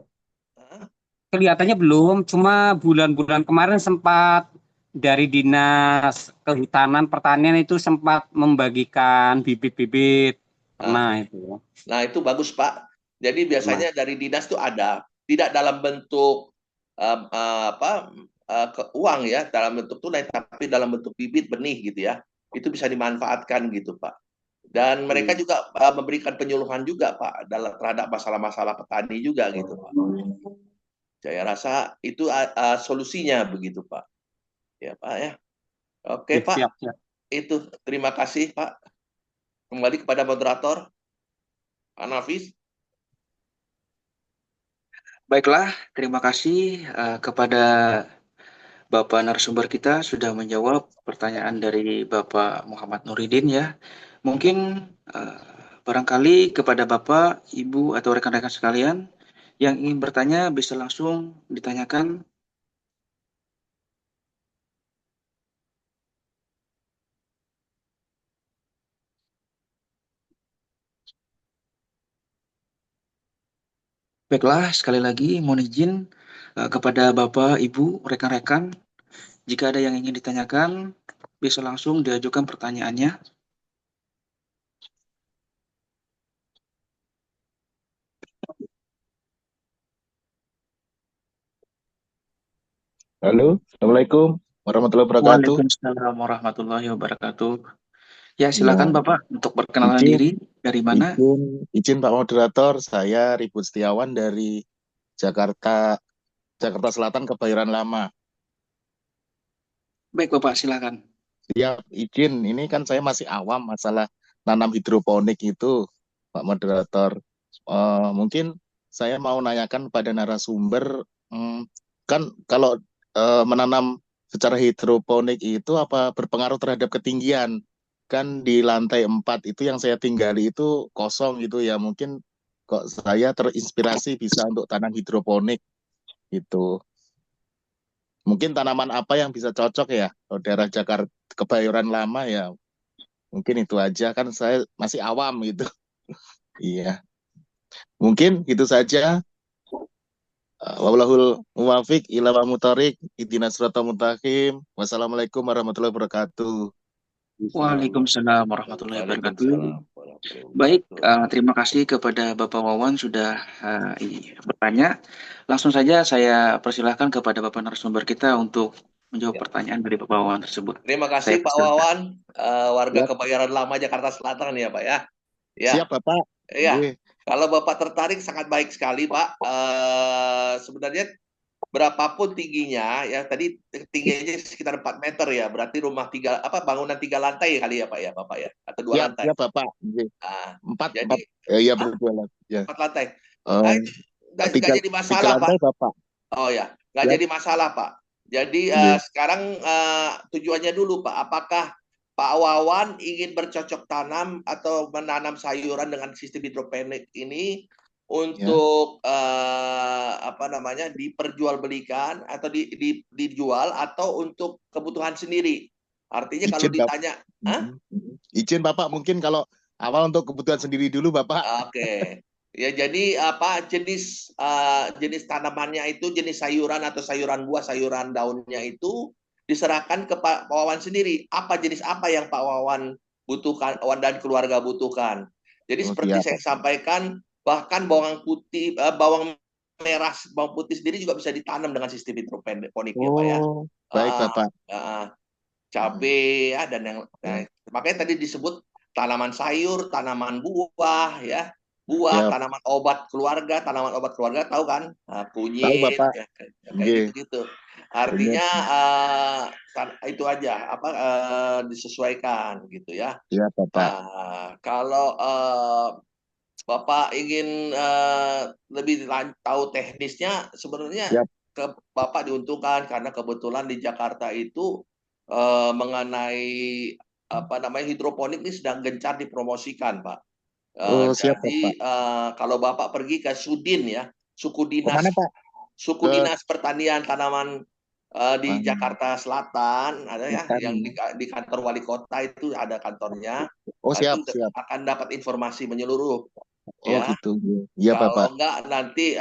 kelihatannya belum, cuma bulan-bulan kemarin sempat dari Dinas Kehutanan Pertanian itu sempat membagikan bibit-bibit. Pernah itu. nah itu bagus Pak. Jadi Pernah. biasanya dari dinas itu ada, tidak dalam bentuk apa uang ya, dalam bentuk tunai, tapi dalam bentuk bibit benih gitu ya. Itu bisa dimanfaatkan gitu Pak. Dan mereka juga memberikan penyuluhan juga Pak terhadap masalah-masalah petani juga gitu Pak. Saya rasa itu solusinya begitu Pak. Ya Pak ya. Oke Ya, Pak, siap, siap. itu terima kasih Pak. Kembali kepada moderator, Pak Nafis. Baiklah, terima kasih kepada Bapak narasumber kita sudah menjawab pertanyaan dari Bapak Muhammad Nuridin ya. Mungkin eh, barangkali kepada Bapak, Ibu, atau rekan-rekan sekalian yang ingin bertanya bisa langsung ditanyakan. Baiklah, sekali lagi mohon izin kepada Bapak, Ibu, rekan-rekan, jika ada yang ingin ditanyakan, bisa langsung diajukan pertanyaannya. Halo, Assalamualaikum warahmatullahi wabarakatuh. Waalaikumsalam warahmatullahi wabarakatuh. Ya, silakan Ya, Bapak untuk perkenalan izin, diri dari mana? izin Pak Moderator, saya Ribut Setiawan dari Jakarta, Jakarta Selatan, Kebayoran Lama. Baik Bapak, silakan. Siap, izin. Ini kan saya masih awam masalah nanam hidroponik itu, Pak Moderator. Mungkin saya mau nanyakan pada narasumber, kan kalau menanam secara hidroponik itu apa berpengaruh terhadap ketinggian? Kan di lantai 4 itu yang saya tinggali itu kosong gitu ya. Mungkin kok saya terinspirasi bisa untuk tanam hidroponik gitu. Mungkin tanaman apa yang bisa cocok ya? Kalau daerah Jakarta Kebayoran Lama ya mungkin itu aja kan saya masih awam gitu. Iya. Mungkin itu saja. Wallahul muwafiq ila wa mutarik ihdinas siratal mustaqim. Wassalamualaikum warahmatullahi wabarakatuh. Waalaikumsalam warahmatullahi wabarakatuh. Waalaikumsalam warahmatullahi Baik, wabarakatuh. terima kasih kepada Bapak Wawan sudah bertanya. Langsung saja saya persilahkan kepada Bapak narasumber kita untuk menjawab Ya. pertanyaan dari Bapak Wawan tersebut. Terima Saya kasih Pak persilahkan. Wawan, warga Ya, Kebayoran Lama Jakarta Selatan ya Pak ya. Ya, siap Bapak. ya. Nggih. Kalau Bapak tertarik sangat baik sekali Pak. Sebenarnya berapapun tingginya ya tadi tingginya sekitar 4 meter ya. Berarti bangunan 3 lantai kali ya Pak ya Bapak ya atau 2 Siap, lantai. siap Bapak. Nggih. Nah, Empat, jadi ya ah, berdua ya. 4 lantai. Eh, Nggak tiga, jadi tiga masalah Pak. lantai Bapak. Oh ya, nggak Siap. jadi masalah Pak. Jadi Nggih. sekarang tujuannya dulu Pak, apakah Pak Wawan ingin bercocok tanam atau menanam sayuran dengan sistem hidroponik ini Ya. untuk apa namanya diperjualbelikan atau dijual atau untuk kebutuhan sendiri? Artinya kalau Izin Bapak. ditanya, Hah? Izin Bapak mungkin kalau awal untuk kebutuhan sendiri dulu Bapak. Oke. Ya jadi apa jenis tanamannya itu jenis sayuran atau sayuran buah, sayuran daunnya itu diserahkan ke Pak Wawan sendiri. Jenis apa yang Pak Wawan butuhkan, Wawan dan keluarga butuhkan. Jadi Oh, seperti siap saya Bapak. sampaikan bahkan bawang putih, bawang merah bawang putih sendiri juga bisa ditanam dengan sistem hidroponik ya Pak ya. Oh, baik Ah, Bapak. cabai ya dan yang makanya tadi disebut tanaman sayur, tanaman buah ya, buah, Siap. tanaman obat keluarga tahu kan? Tahu Kunyit Bapak. ya, kayak Nggih. gitu-gitu. Bener. Artinya itu aja disesuaikan gitu ya. Iya Bapak. Kalau Bapak ingin lebih tahu teknisnya, sebenarnya Siap. Bapak diuntungkan karena kebetulan di Jakarta itu mengenai apa namanya hidroponik ini sedang gencar dipromosikan, Pak. Oh, siap Bapak. Jadi kalau Bapak pergi ke Sudin ya, suku Kemana Pak? suku Ke dinas pertanian tanaman di Jakarta Selatan ada ya, Selatan. yang di kantor wali kota itu ada kantornya. Oh, Itu siap, siap. akan dapat informasi menyeluruh Oh, ya. gitu. Iya Bapak. Kalau enggak nanti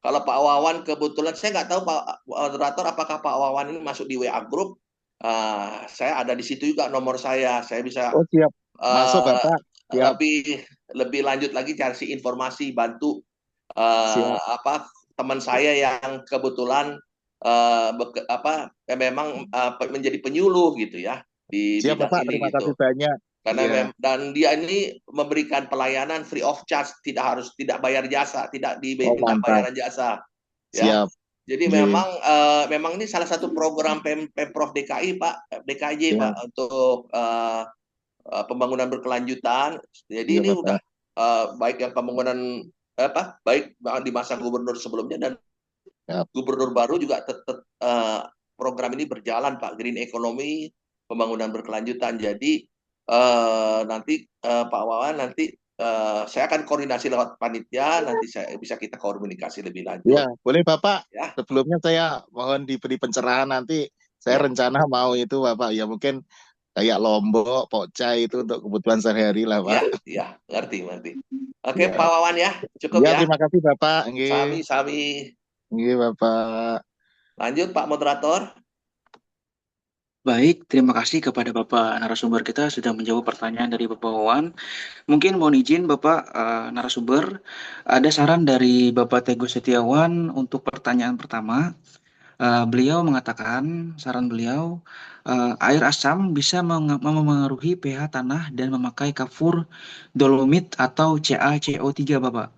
kalau Pak Wawan kebetulan saya nggak tahu Pak moderator apakah Pak Wawan ini masuk di WA group. Saya ada di situ juga nomor saya bisa Oh, siap. Masuk Bapak. Siap. lebih lanjut lagi cari informasi, bantu Siap. teman saya yang kebetulan memang menjadi penyuluh gitu ya di Siap bidang Bapak. ini Terima kasih gitu. banyak. Karena Iya. dan dia ini memberikan pelayanan free of charge, tidak bayar jasa, tidak Oh, diminta mantap. bayaran jasa, ya. Siap. Jadi Nggih. memang ini salah satu program Pemprov DKI Pak, DKJ Siap. Pak untuk pembangunan berkelanjutan. Jadi Iya ini Bapak. udah baik yang pembangunan baik di masa gubernur sebelumnya dan Siap. gubernur baru juga tetap program ini berjalan Pak, green economy, pembangunan berkelanjutan. Jadi nanti Pak Wawan nanti saya akan koordinasi lewat panitia, nanti bisa kita komunikasi lebih Ya, lanjut boleh Bapak. ya. Sebelumnya saya mohon diberi pencerahan nanti. Ya. Saya rencana mau itu Bapak. Ya mungkin kayak Lombok, Pokcai itu untuk kebutuhan sehari-hari lah Pak. Ya, ngerti. Oke, Ya. Pak Wawan ya, cukup Ya, ya. terima kasih Bapak. Nggih. Sami. Nggih Bapak. Lanjut Pak moderator. Baik, terima kasih kepada Bapak narasumber kita sudah menjawab pertanyaan dari Bapak Wawan. Mungkin mohon izin Bapak narasumber, ada saran dari Bapak Teguh Setiawan untuk pertanyaan pertama. Beliau mengatakan, saran beliau, air asam bisa memengaruhi pH tanah dan memakai kafur dolomit atau CaCO3 Bapak.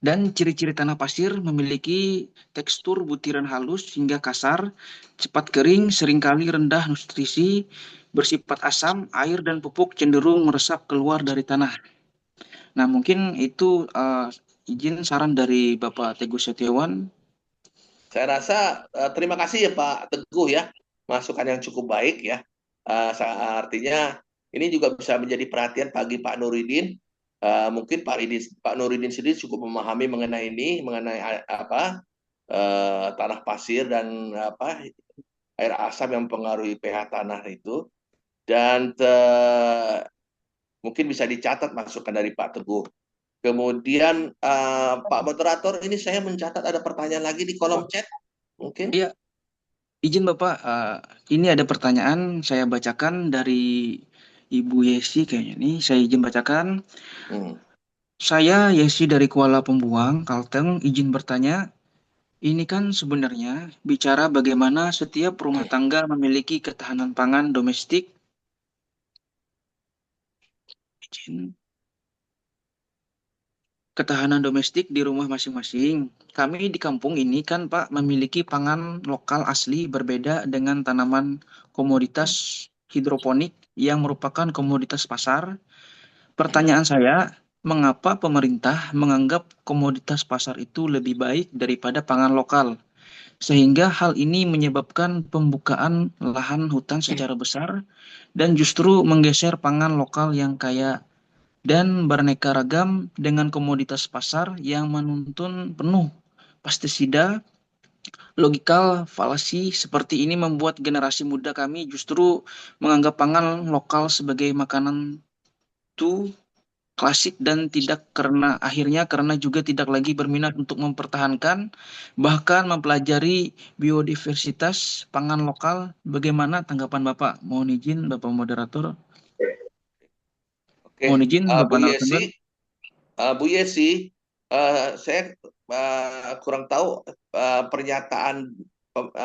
Dan ciri-ciri tanah pasir memiliki tekstur butiran halus hingga kasar, cepat kering, seringkali rendah nutrisi, bersifat asam, air dan pupuk cenderung meresap keluar dari tanah. Nah, mungkin itu izin saran dari Bapak Teguh Setiawan. Saya rasa terima kasih ya Pak Teguh ya, masukan yang cukup baik ya. Artinya ini juga bisa menjadi perhatian bagi Pak Nuridin. Mungkin Pak Nuridin sendiri cukup memahami mengenai tanah pasir dan air asam yang mempengaruhi pH tanah itu. Dan mungkin bisa dicatat masukan dari Pak Teguh. Kemudian Pak moderator, ini saya mencatat ada pertanyaan lagi di kolom chat, mungkin. Iya, izin Bapak, ini ada pertanyaan saya bacakan dari Ibu Yesi kayaknya nih, saya izin bacakan. Saya Yesi dari Kuala Pembuang, Kalteng, izin bertanya. Ini kan sebenarnya bicara bagaimana setiap rumah tangga memiliki ketahanan pangan domestik. Izin. Ketahanan domestik di rumah masing-masing. Kami di kampung ini kan Pak memiliki pangan lokal asli berbeda dengan tanaman komoditas hidroponik yang merupakan komoditas pasar. Pertanyaan saya, mengapa pemerintah menganggap komoditas pasar itu lebih baik daripada pangan lokal? Sehingga hal ini menyebabkan pembukaan lahan hutan secara besar dan justru menggeser pangan lokal yang kaya dan beraneka ragam dengan komoditas pasar yang menuntun penuh pestisida. Logikal falasi seperti ini membuat generasi muda kami justru menganggap pangan lokal sebagai makanan itu klasik dan karena juga tidak lagi berminat untuk mempertahankan bahkan mempelajari biodiversitas pangan lokal. Bagaimana tanggapan Bapak? Mohon izin Bapak moderator. Oke, Mohon izin Bu Bapak narasumber. Yesi, Bu Yesi, saya kurang tahu pernyataan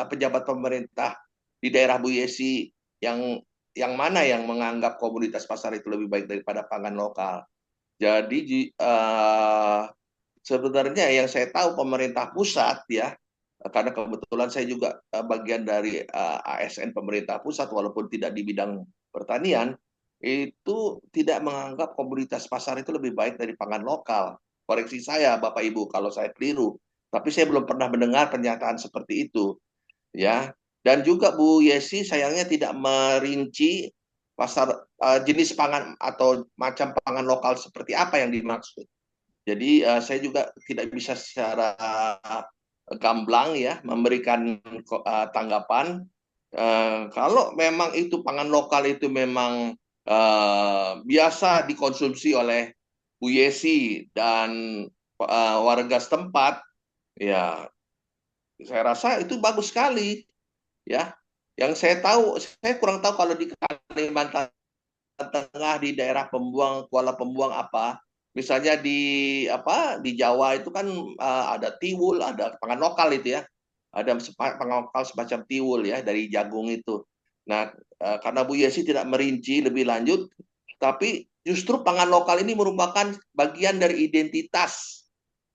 pejabat pemerintah di daerah Bu Yesi yang mana yang menganggap komoditas pasar itu lebih baik daripada pangan lokal. Jadi sebenarnya yang saya tahu pemerintah pusat ya, karena kebetulan saya juga bagian dari ASN pemerintah pusat walaupun tidak di bidang pertanian, itu tidak menganggap komoditas pasar itu lebih baik dari pangan lokal. Koreksi saya Bapak Ibu kalau saya keliru. Tapi saya belum pernah mendengar pernyataan seperti itu, ya. Dan juga Bu Yesi sayangnya tidak merinci pasar jenis pangan atau macam pangan lokal seperti apa yang dimaksud. Jadi saya juga tidak bisa secara gamblang ya memberikan tanggapan. Kalau memang itu pangan lokal itu memang biasa dikonsumsi oleh Bu Yesi dan warga setempat, ya saya rasa itu bagus sekali ya. Yang saya tahu, saya kurang tahu kalau di Kalimantan Tengah di daerah pembuang Kuala Pembuang apa. Misalnya di Jawa itu kan ada tiwul, ada pangan lokal itu ya. Ada pangan lokal semacam tiwul ya dari jagung itu. Nah, karena Bu Yesi tidak merinci lebih lanjut, tapi justru pangan lokal ini merupakan bagian dari identitas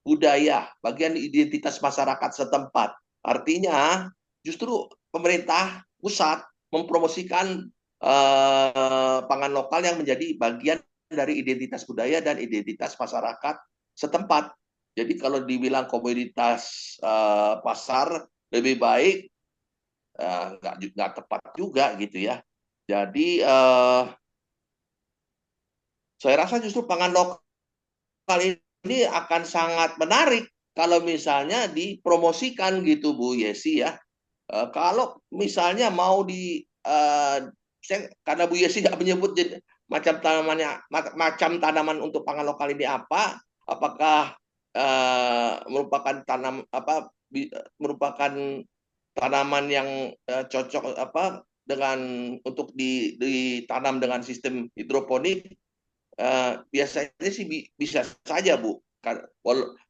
budaya, bagian identitas masyarakat setempat. Artinya, justru pemerintah pusat mempromosikan pangan lokal yang menjadi bagian dari identitas budaya dan identitas masyarakat setempat. Jadi kalau dibilang komoditas pasar lebih baik, nggak tepat juga gitu ya. Jadi saya rasa justru pangan lokal ini akan sangat menarik kalau misalnya dipromosikan gitu Bu Yesi ya. Kalau misalnya mau karena Bu Yesi nggak menyebut macam tanaman untuk pangan lokal ini apa, apakah merupakan merupakan tanaman yang cocok dengan untuk ditanam dengan sistem hidroponik, biasanya sih bisa saja Bu,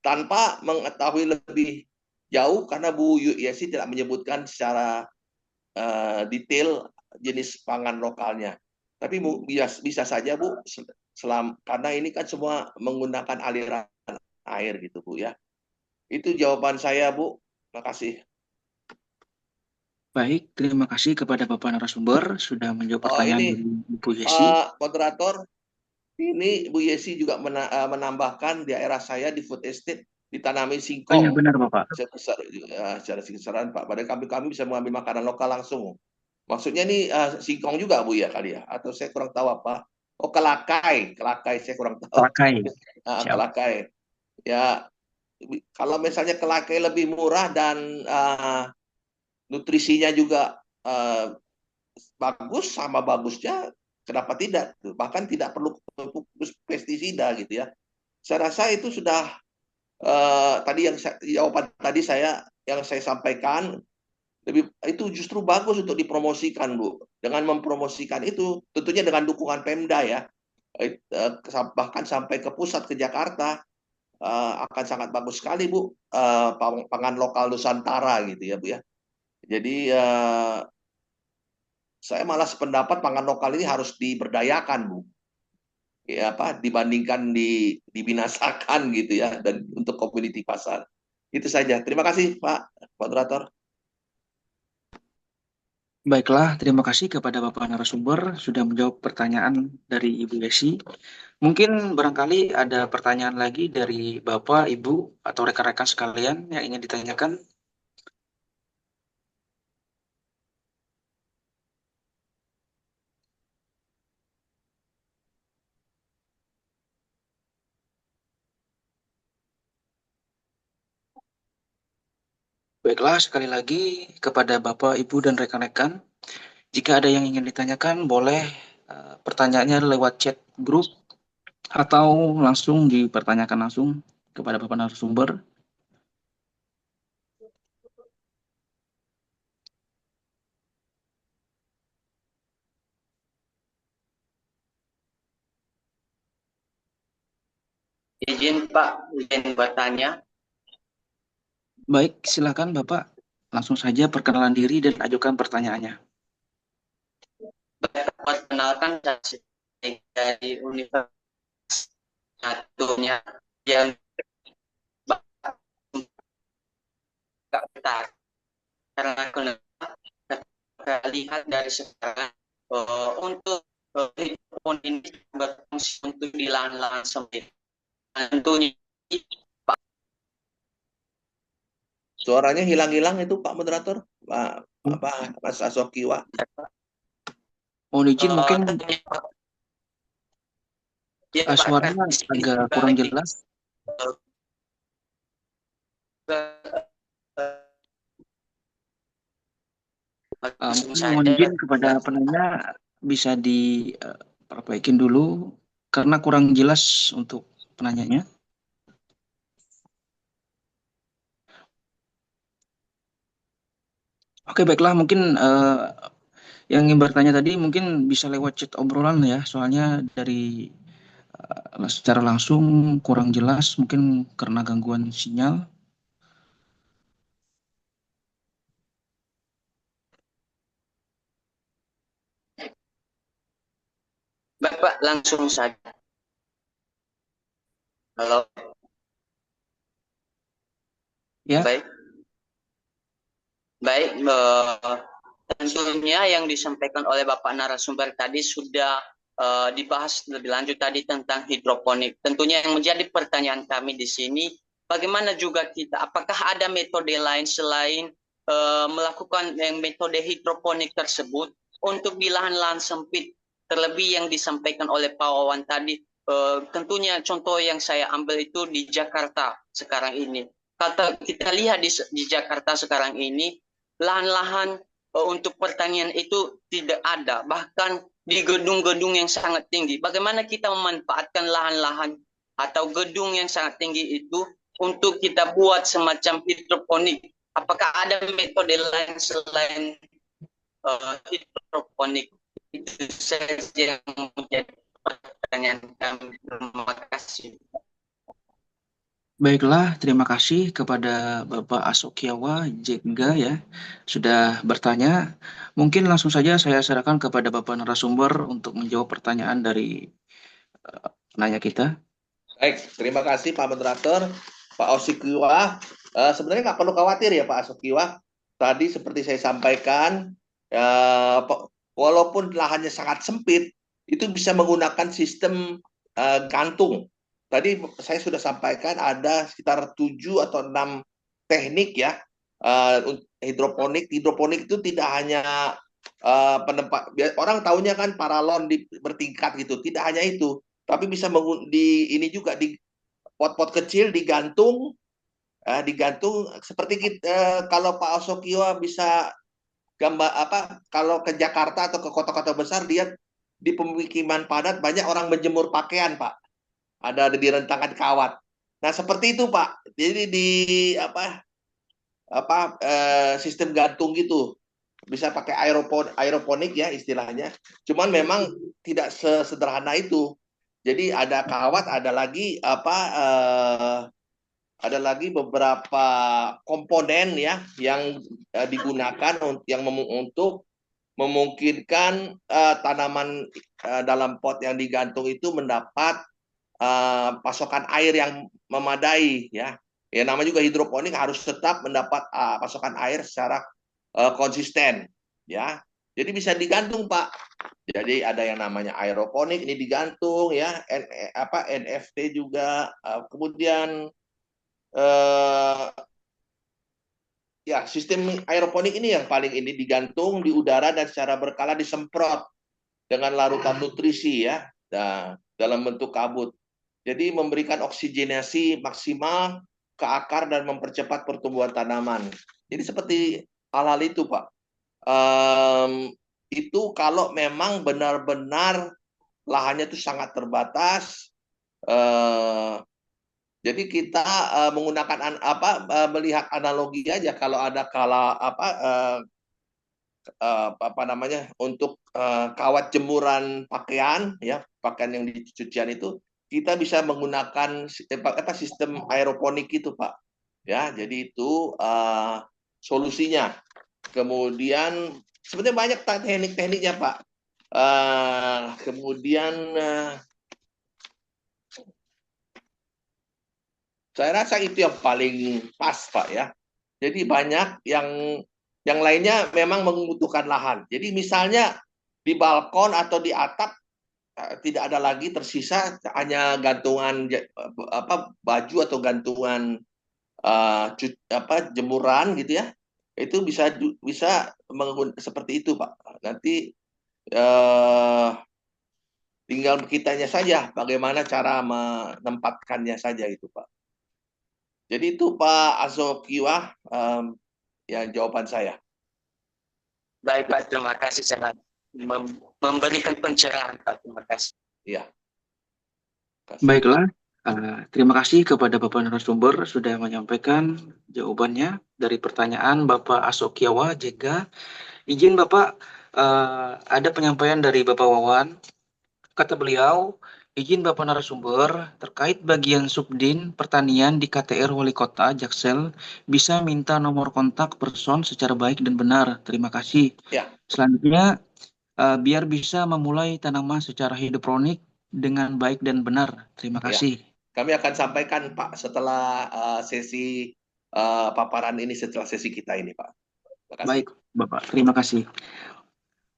tanpa mengetahui lebih jauh karena Bu Yesi tidak menyebutkan secara detail jenis pangan lokalnya. Tapi bisa saja Bu, karena ini kan semua menggunakan aliran air gitu Bu ya. Itu jawaban saya Bu. Terima kasih. Baik, terima kasih kepada Bapak narasumber sudah menjawab Oh pertanyaan ini dari Bu Yesi. moderator, ini Bu Yesi juga menambahkan di daerah saya di food estate ditanami Oh iya singkong benar Bapak. secara kisaran Pak. Pada kami bisa mengambil makanan lokal langsung. Maksudnya ini singkong juga Bu ya kali ya? Atau saya kurang tahu apa? Oh kelakai saya kurang tahu. Pakai. Siap. Kelakai. Ya kalau misalnya kelakai lebih murah dan nutrisinya juga bagus sama bagusnya, kenapa tidak? Bahkan tidak perlu pestisida gitu ya. Saya rasa itu sudah tadi jawaban tadi yang saya sampaikan itu justru bagus untuk dipromosikan Bu. Dengan mempromosikan itu tentunya dengan dukungan Pemda ya. Bahkan sampai ke pusat ke Jakarta akan sangat bagus sekali Bu, pangan lokal Nusantara gitu ya Bu ya. Jadi saya malah sependapat pangan lokal ini harus diberdayakan Bu. Ya apa dibandingkan dibinasakan gitu ya dan untuk community pasar. Itu saja. Terima kasih Pak Moderator. Baiklah, terima kasih kepada Bapak narasumber sudah menjawab pertanyaan dari Ibu Yesi. Mungkin barangkali ada pertanyaan lagi dari Bapak, Ibu, atau rekan-rekan sekalian yang ingin ditanyakan. Baiklah, sekali lagi kepada Bapak, Ibu, dan rekan-rekan, jika ada yang ingin ditanyakan, boleh pertanyaannya lewat chat grup atau langsung dipertanyakan langsung kepada Bapak narasumber. Izin Pak, izin bertanya. Baik, silakan Bapak. Langsung saja perkenalan diri dan ajukan pertanyaannya. Perkenalkan saya dari Universitas satunya yang Bapak betar. Karena kenapa kita lihat dari sekarang untuk hidroponik ini berfungsi untuk di lahan-lahan sempit. Tentunya Suaranya hilang-hilang itu Pak Moderator, Mas Asokiwa. Mohon izin mungkin tentunya ya, Pak, suaranya agak kurang jelas. Mohon izin kepada penanya bisa diperbaikin dulu karena kurang jelas untuk penanyanya. Oke, baiklah, mungkin yang ingin bertanya tadi mungkin bisa lewat chat obrolan ya, soalnya dari secara langsung kurang jelas mungkin karena gangguan sinyal. Bapak langsung saja. Halo. Ya. Baik. Baik, tentunya yang disampaikan oleh Bapak narasumber tadi sudah dibahas lebih lanjut tadi tentang hidroponik. Tentunya yang menjadi pertanyaan kami di sini, bagaimana juga kita, apakah ada metode lain selain melakukan metode hidroponik tersebut untuk di lahan-lahan sempit, terlebih yang disampaikan oleh Pak Wawan tadi, tentunya contoh yang saya ambil itu di Jakarta sekarang ini. Kata kita lihat di Jakarta sekarang ini, lahan-lahan untuk pertanian itu tidak ada, bahkan di gedung-gedung yang sangat tinggi. Bagaimana kita memanfaatkan lahan-lahan atau gedung yang sangat tinggi itu untuk kita buat semacam hidroponik? Apakah ada metode lain selain hidroponik? Itu saja yang menjadi pertanyaan kami. Terima kasih. Baiklah, terima kasih kepada Bapak Asokiawa Jegga ya sudah bertanya. Mungkin langsung saja saya serahkan kepada Bapak narasumber untuk menjawab pertanyaan dari penanya kita. Baik, terima kasih Pak Moderator, Pak Asokiwa. Sebenarnya nggak perlu khawatir ya Pak Asokiwa. Tadi seperti saya sampaikan, walaupun lahannya sangat sempit, itu bisa menggunakan sistem gantung. Tadi saya sudah sampaikan ada sekitar 7 atau 6 teknik ya hidroponik. Hidroponik itu tidak hanya penempat, orang tahunya kan paralon bertingkat gitu, tidak hanya itu, tapi bisa ini juga di pot-pot kecil digantung seperti kita, kalau Pak Osokiwa bisa gambar kalau ke Jakarta atau ke kota-kota besar, lihat di pemukiman padat banyak orang menjemur pakaian Pak, ada di rentakan kawat. Nah seperti itu Pak, jadi di sistem gantung gitu, bisa pakai aeroponik ya istilahnya. Cuman memang tidak sesederhana itu. Jadi ada kawat, ada lagi beberapa komponen ya yang digunakan untuk memungkinkan tanaman dalam pot yang digantung itu mendapat pasokan air yang memadai ya. Ya namanya juga hidroponik, harus tetap mendapat pasokan air secara konsisten ya. Jadi bisa digantung Pak. Jadi ada yang namanya aeroponik, ini digantung ya, NFT juga, kemudian ya sistem aeroponik ini yang paling ini digantung di udara dan secara berkala disemprot dengan larutan nutrisi ya, dalam bentuk kabut. Jadi memberikan oksigenasi maksimal ke akar dan mempercepat pertumbuhan tanaman. Jadi seperti hal-hal itu Pak. Itu kalau memang benar-benar lahannya itu sangat terbatas. Jadi kita menggunakan melihat analogi aja, kalau ada untuk kawat jemuran pakaian ya, pakaian yang dicucian itu, kita bisa menggunakan sistem aeroponik itu, Pak. Ya, jadi itu solusinya. Kemudian sebenarnya banyak teknik-tekniknya, Pak. Kemudian saya rasa itu yang paling pas, Pak, ya. Jadi banyak yang lainnya memang membutuhkan lahan. Jadi misalnya di balkon atau di atap tidak ada lagi tersisa, hanya gantungan baju atau gantungan jemuran gitu ya. Itu bisa seperti itu, Pak. Nanti tinggal kitanya saja bagaimana cara menempatkannya saja itu, Pak. Jadi itu Pak Azokiwa yang jawaban saya. Baik Pak, terima kasih sangat memberikan pencerahan Pak. Terima kasih. Iya. Baiklah, terima kasih kepada Bapak narasumber sudah menyampaikan jawabannya dari pertanyaan Bapak Asokiawa Jega. Izin Bapak, ada penyampaian dari Bapak Wawan. Kata beliau, izin Bapak narasumber terkait bagian Subdin Pertanian di KTR Wali Kota Jaksel bisa minta nomor kontak person secara baik dan benar. Terima kasih. Ya. Selanjutnya, biar bisa memulai tanaman secara hidroponik dengan baik dan benar. Terima kasih. Kami akan sampaikan Pak setelah sesi paparan ini, setelah sesi kita ini, Pak. Terima kasih. Baik, Bapak. Terima kasih.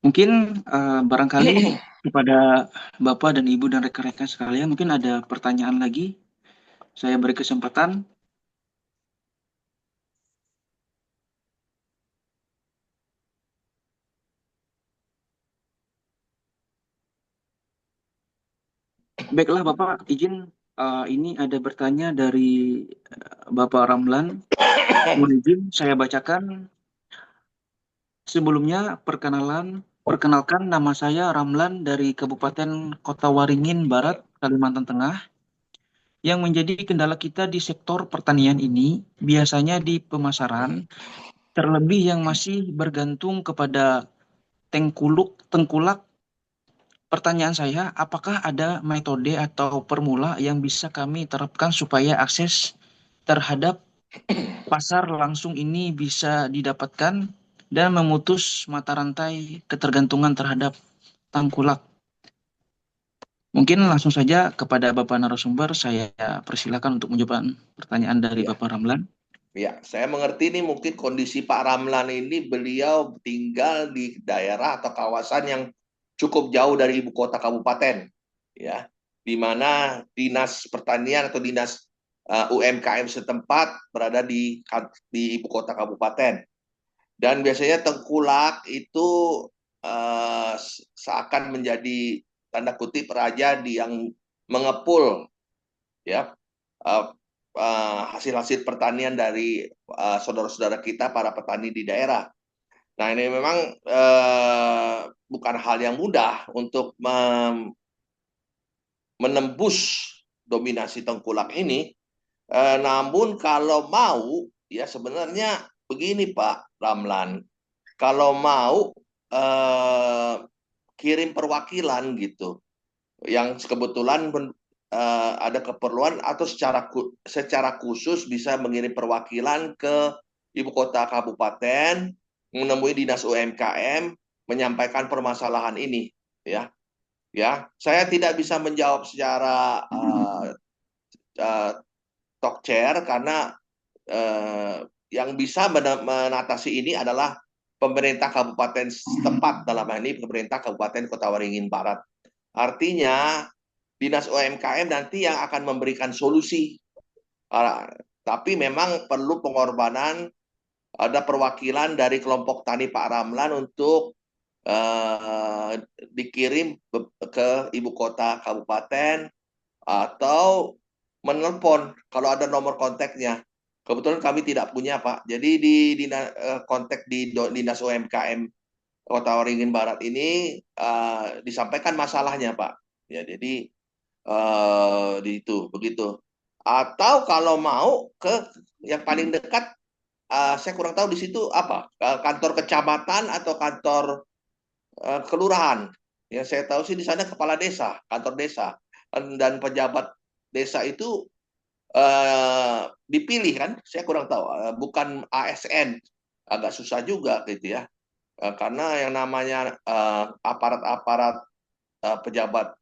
Mungkin barangkali kepada Bapak dan Ibu dan rekan-rekan sekalian, mungkin ada pertanyaan lagi. Saya beri kesempatan. Baiklah Bapak, izin ini ada bertanya dari Bapak Ramlan. Mohon izin saya bacakan. Sebelumnya perkenalkan nama saya Ramlan dari Kabupaten Kota Waringin Barat, Kalimantan Tengah. Yang menjadi kendala kita di sektor pertanian ini biasanya di pemasaran, terlebih yang masih bergantung kepada tengkulak. Pertanyaan saya, apakah ada metode atau formula yang bisa kami terapkan supaya akses terhadap pasar langsung ini bisa didapatkan dan memutus mata rantai ketergantungan terhadap tengkulak? Mungkin langsung saja kepada Bapak narasumber, saya persilakan untuk menjawab pertanyaan dari Bapak Ramlan. Ya, saya mengerti nih mungkin kondisi Pak Ramlan ini, beliau tinggal di daerah atau kawasan yang cukup jauh dari ibu kota kabupaten, ya, di mana dinas pertanian atau dinas UMKM setempat berada di ibu kota kabupaten. Dan biasanya tengkulak itu seakan menjadi tanda kutip raja yang mengepul, ya, hasil-hasil pertanian dari saudara-saudara kita para petani di daerah. Nah, ini memang bukan hal yang mudah untuk menembus dominasi tengkulak ini. Namun kalau mau, ya sebenarnya begini Pak Ramlan, kalau mau kirim perwakilan gitu, yang kebetulan ada keperluan atau secara khusus bisa mengirim perwakilan ke ibu kota kabupaten, menemui dinas UMKM, menyampaikan permasalahan ini, ya. Saya tidak bisa menjawab secara talk chair karena yang bisa menatasi ini adalah pemerintah kabupaten setempat, dalam hal ini pemerintah Kabupaten Kota Waringin Barat. Artinya dinas UMKM nanti yang akan memberikan solusi. Tapi memang perlu pengorbanan, ada perwakilan dari kelompok tani Pak Ramlan untuk dikirim ke ibu kota kabupaten atau menelpon kalau ada nomor kontaknya. Kebetulan kami tidak punya Pak. Jadi di kontak di dinas UMKM Kota Waringin Barat ini disampaikan masalahnya Pak. Ya, jadi itu begitu. Atau kalau mau ke yang paling dekat, saya kurang tahu di situ apa, kantor kecamatan atau kantor kelurahan. Yang saya tahu sih di sana kepala desa, kantor desa. dan pejabat desa itu dipilih kan? Saya kurang tahu. Bukan ASN, agak susah juga gitu ya. Karena yang namanya aparat-aparat pejabat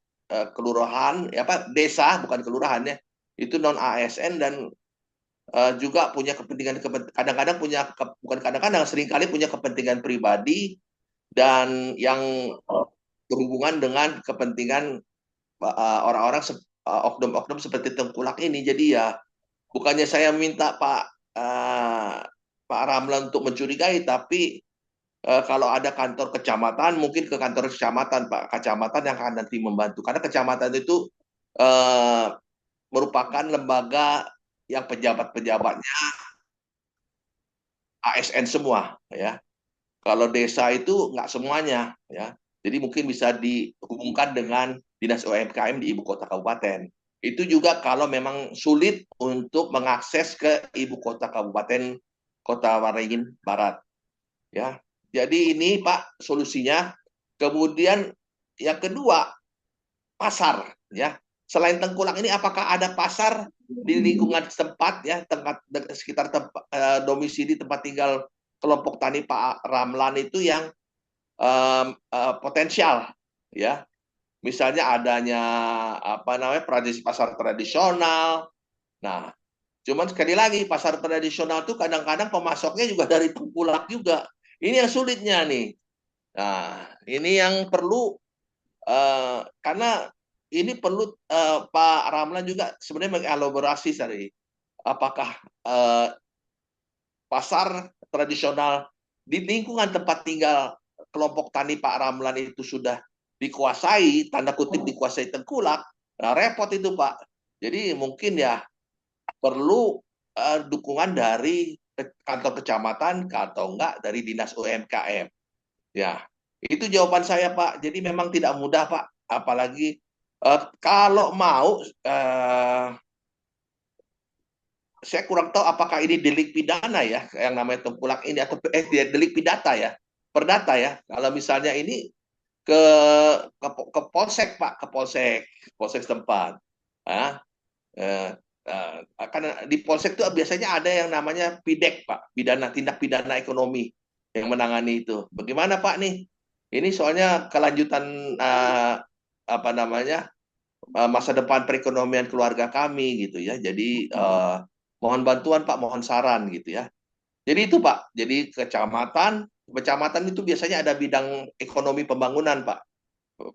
kelurahan, ya apa desa bukan kelurahan ya, itu non ASN dan juga punya kepentingan kadang-kadang punya bukan kadang-kadang seringkali punya kepentingan pribadi dan yang berhubungan dengan kepentingan orang-orang oknum-oknum seperti Tengkulak ini. Jadi ya bukannya saya minta Pak Ramlan untuk mencurigai, tapi kalau ada kantor kecamatan, mungkin ke kantor kecamatan, Pak. Kecamatan yang akan nanti membantu. Karena kecamatan itu eh, merupakan lembaga yang pejabat-pejabatnya ASN semua, ya. Kalau desa itu nggak semuanya, ya. Jadi mungkin bisa dihubungkan dengan dinas UMKM di ibu kota kabupaten. Itu juga kalau memang sulit untuk mengakses ke ibu kota kabupaten Kota Waringin Barat, ya. Jadi ini Pak solusinya. Kemudian yang kedua, pasar, ya. Selain Tengkulak ini apakah ada pasar di lingkungan tempat, ya, sekitar domisili tempat tinggal kelompok tani Pak Ramlan itu yang potensial, ya. Misalnya adanya apa namanya pasar tradisional. Nah, cuman sekali lagi pasar tradisional itu kadang-kadang pemasoknya juga dari Tengkulak juga. Ini yang sulitnya nih. Nah, ini yang perlu karena ini perlu Pak Ramlan juga sebenarnya mengelaborasi tadi apakah pasar tradisional di lingkungan tempat tinggal kelompok tani Pak Ramlan itu sudah dikuasai, tanda kutip dikuasai Tengkulak. Nah, repot itu Pak. Jadi mungkin ya perlu dukungan dari kantor kecamatan atau enggak dari dinas UMKM. Ya, itu jawaban saya Pak. Jadi memang tidak mudah Pak. Apalagi kalau mau, saya kurang tahu apakah ini delik pidana ya, yang namanya tengkulak ini atau delik pidata ya, perdata ya. Kalau misalnya ini ke ke polsek Pak, ke polsek setempat. Ah, karena di polsek itu biasanya ada yang namanya pidek Pak, pidana tindak pidana ekonomi yang menangani itu. Bagaimana Pak nih? Ini soalnya kelanjutan apa namanya masa depan perekonomian keluarga kami gitu ya. Jadi mohon bantuan Pak, mohon saran gitu ya. Jadi itu Pak. Jadi kecamatan itu biasanya ada bidang ekonomi pembangunan Pak,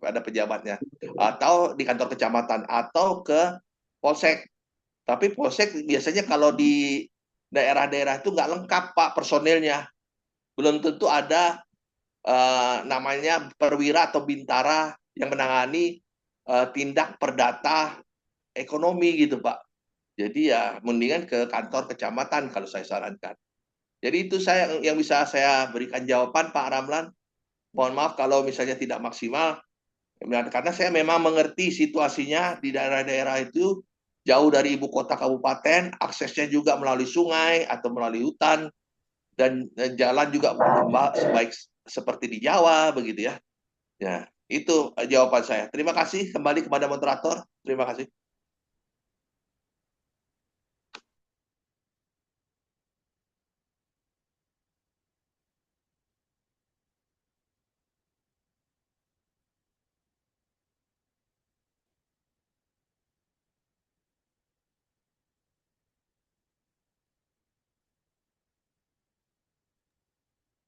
ada pejabatnya. Atau di kantor kecamatan atau ke polsek. Tapi polsek biasanya kalau di daerah-daerah itu nggak lengkap Pak personilnya. Belum tentu ada namanya perwira atau bintara yang menangani tindak perdata ekonomi gitu Pak. Jadi ya mendingan ke kantor kecamatan kalau saya sarankan. Jadi itu saya yang bisa saya berikan jawaban Pak Ramlan. Mohon maaf kalau misalnya tidak maksimal, karena saya memang mengerti situasinya di daerah-daerah itu jauh dari ibu kota kabupaten, aksesnya juga melalui sungai atau melalui hutan, dan jalan juga belum sebaik seperti di Jawa begitu ya. Ya, itu jawaban saya. Terima kasih kembali kepada moderator. Terima kasih.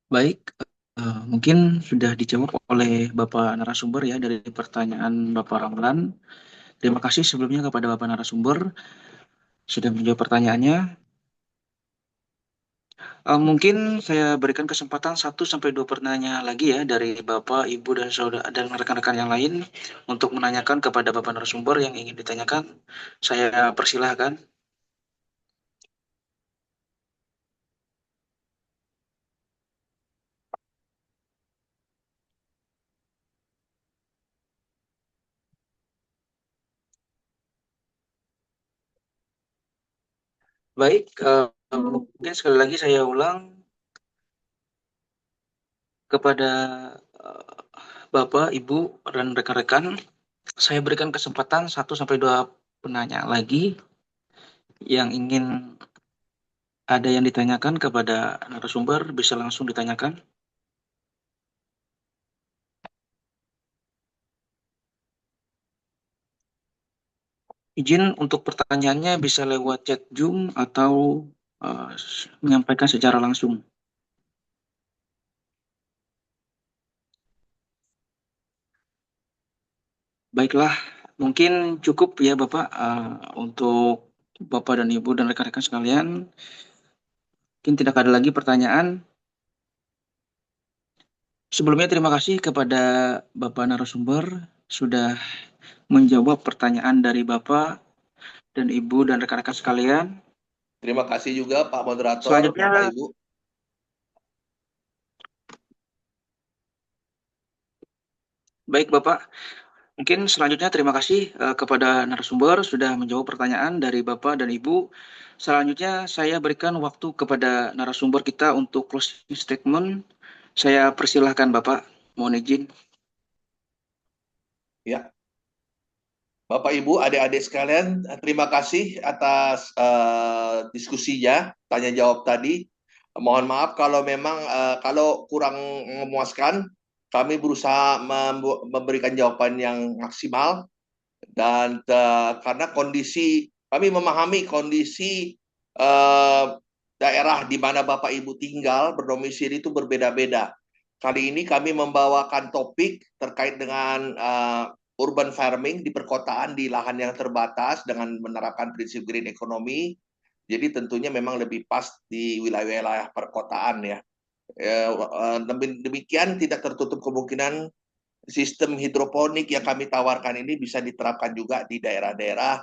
Baik, mungkin sudah dijawab oleh Bapak narasumber ya dari pertanyaan Bapak Ramlan. Terima kasih sebelumnya kepada Bapak narasumber sudah menjawab pertanyaannya. Mungkin saya berikan kesempatan 1 sampai 2 pertanyaan lagi ya dari Bapak, Ibu, dan saudara dan rekan-rekan yang lain untuk menanyakan kepada Bapak narasumber yang ingin ditanyakan. Saya persilahkan. Baik, mungkin sekali lagi saya ulang kepada Bapak, Ibu, dan rekan-rekan. Saya berikan kesempatan 1 sampai 2 penanya lagi yang ingin ada yang ditanyakan kepada narasumber, bisa langsung ditanyakan. Izin untuk pertanyaannya bisa lewat chat Zoom atau uh, menyampaikan secara langsung. Baiklah, mungkin cukup ya Bapak untuk Bapak dan Ibu dan rekan-rekan sekalian. Mungkin tidak ada lagi pertanyaan. Sebelumnya terima kasih kepada Bapak narasumber sudah menjawab pertanyaan dari Bapak dan Ibu dan rekan-rekan sekalian. Terima kasih juga Pak Moderator, Selanjutnya, Bapak Ibu. baik Bapak, mungkin selanjutnya terima kasih kepada narasumber sudah menjawab pertanyaan dari Bapak dan Ibu. Selanjutnya saya berikan waktu kepada narasumber kita untuk closing statement. Saya persilahkan Bapak, mohon izin. Ya, Bapak Ibu, adik-adik sekalian, terima kasih atas diskusinya, tanya jawab tadi. Mohon maaf kalau memang kalau kurang memuaskan, kami berusaha memberikan jawaban yang maksimal dan karena kami memahami kondisi daerah di mana Bapak Ibu tinggal berdomisili itu berbeda-beda. Kali ini kami membawakan topik terkait dengan urban farming di perkotaan di lahan yang terbatas dengan menerapkan prinsip green economy. Jadi tentunya memang lebih pas di wilayah-wilayah perkotaan ya. Demikian tidak tertutup kemungkinan sistem hidroponik yang kami tawarkan ini bisa diterapkan juga di daerah-daerah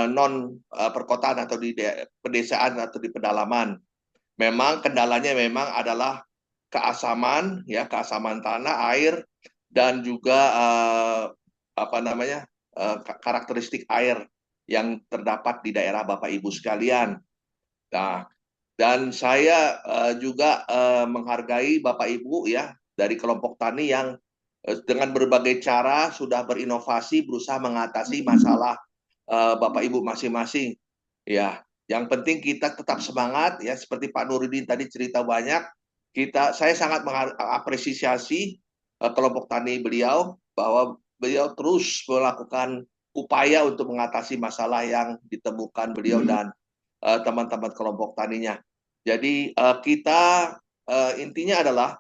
non perkotaan atau di pedesaan atau di pedalaman. Memang kendalanya memang adalah keasaman ya, keasaman tanah, air dan juga karakteristik air yang terdapat di daerah Bapak Ibu sekalian. Nah, dan saya juga menghargai Bapak Ibu ya dari kelompok tani yang dengan berbagai cara sudah berinovasi berusaha mengatasi masalah Bapak Ibu masing-masing. Ya, yang penting kita tetap semangat ya seperti Pak Nurudin tadi cerita banyak. Saya sangat mengapresiasi kelompok tani beliau bahwa beliau terus melakukan upaya untuk mengatasi masalah yang ditemukan beliau dan teman-teman kelompok taninya. Jadi kita intinya adalah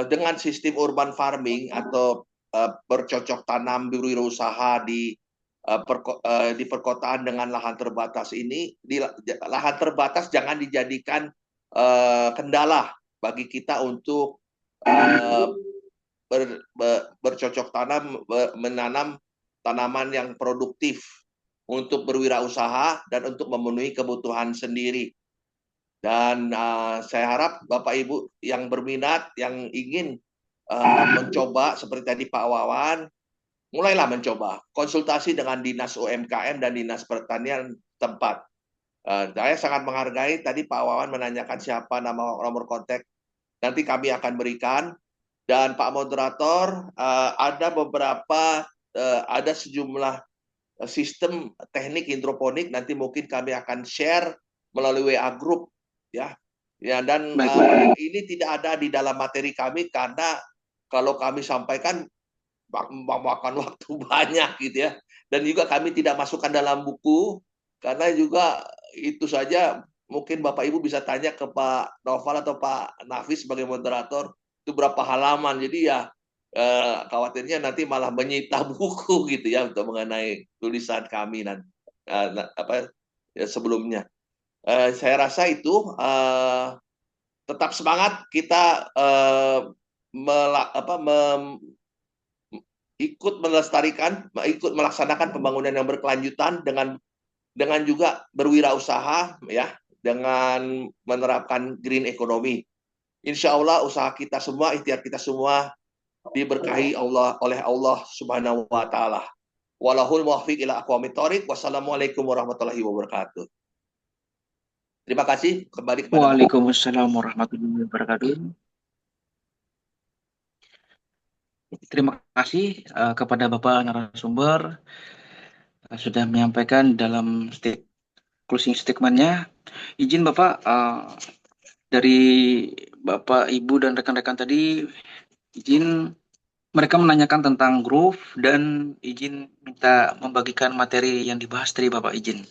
dengan sistem urban farming atau bercocok tanam berwirausaha di perkotaan dengan lahan terbatas ini, lahan terbatas jangan dijadikan kendala bagi kita untuk bercocok tanam, menanam tanaman yang produktif untuk berwirausaha dan untuk memenuhi kebutuhan sendiri. Dan saya harap Bapak Ibu yang berminat, yang ingin mencoba seperti tadi Pak Wawan, mulailah mencoba. Konsultasi dengan Dinas UMKM dan Dinas Pertanian tempat. Saya sangat menghargai tadi Pak Wawan menanyakan siapa nomor kontak. Nanti kami akan berikan. Dan Pak Moderator, ada sejumlah sistem teknik hidroponik nanti mungkin kami akan share melalui WA Group ya. Ya dan ini tidak ada di dalam materi kami karena kalau kami sampaikan memakan waktu banyak gitu ya. Dan juga kami tidak masukkan dalam buku karena juga itu saja mungkin Bapak Ibu bisa tanya ke Pak Noval atau Pak Nafis sebagai moderator itu berapa halaman. Jadi ya khawatirnya nanti malah menyita buku gitu ya untuk mengenai tulisan kami sebelumnya. Saya rasa itu tetap semangat kita ikut melestarikan, ikut melaksanakan pembangunan yang berkelanjutan dengan juga berwirausaha ya, dengan menerapkan green economy. Insya Allah usaha kita semua, ikhtiar kita semua diberkahi oleh Allah Subhanahu wa taala. Walahul muwaffiq ila aqwamit thoriq. Wassalamualaikum warahmatullahi wabarakatuh. Terima kasih kembali kepada Waalaikumsalam warahmatullahi wabarakatuh. Terima kasih kepada Bapak narasumber sudah menyampaikan dalam closing statement-nya. Izin Bapak, dari Bapak, Ibu, dan rekan-rekan tadi, izin mereka menanyakan tentang groove dan izin minta membagikan materi yang dibahas tadi Bapak, izin.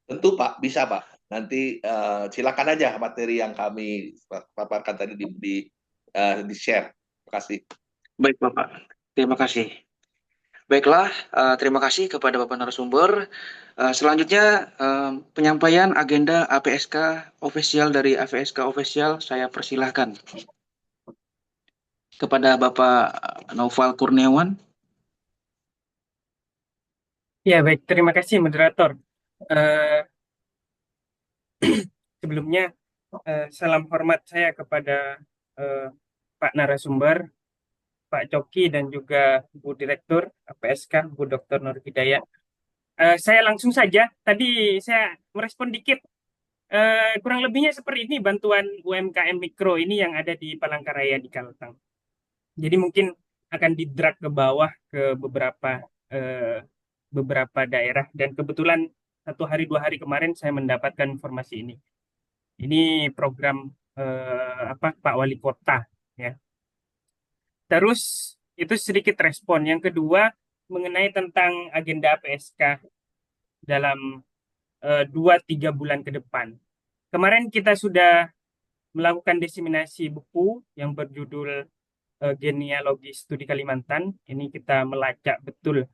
Tentu Pak, bisa Pak. Nanti silakan aja materi yang kami paparkan tadi di share. Terima kasih. Baik Bapak, terima kasih. Baiklah, terima kasih kepada Bapak narasumber. Selanjutnya, penyampaian agenda APSK official dari APSK official saya persilahkan kepada Bapak Naufal Kurniawan. Ya, baik. Terima kasih, moderator. Eh, Sebelumnya, salam hormat saya kepada eh, Pak narasumber, Pak Coki, dan juga Bu Direktur APSK, Bu Dr. Nur Hidayat. Saya langsung saja, tadi saya merespon dikit. Kurang lebihnya seperti ini bantuan UMKM Mikro ini yang ada di Palangkaraya di Kalteng. Jadi mungkin akan di-drag ke bawah ke beberapa daerah, dan kebetulan 1 hari 2 hari kemarin saya mendapatkan informasi ini. Ini program Pak Wali Kota, ya. Terus itu sedikit respon. Yang kedua mengenai tentang agenda APSK dalam 2-3 bulan ke depan. Kemarin kita sudah melakukan diseminasi buku yang berjudul Genealogi Studi Kalimantan. Ini kita melacak betul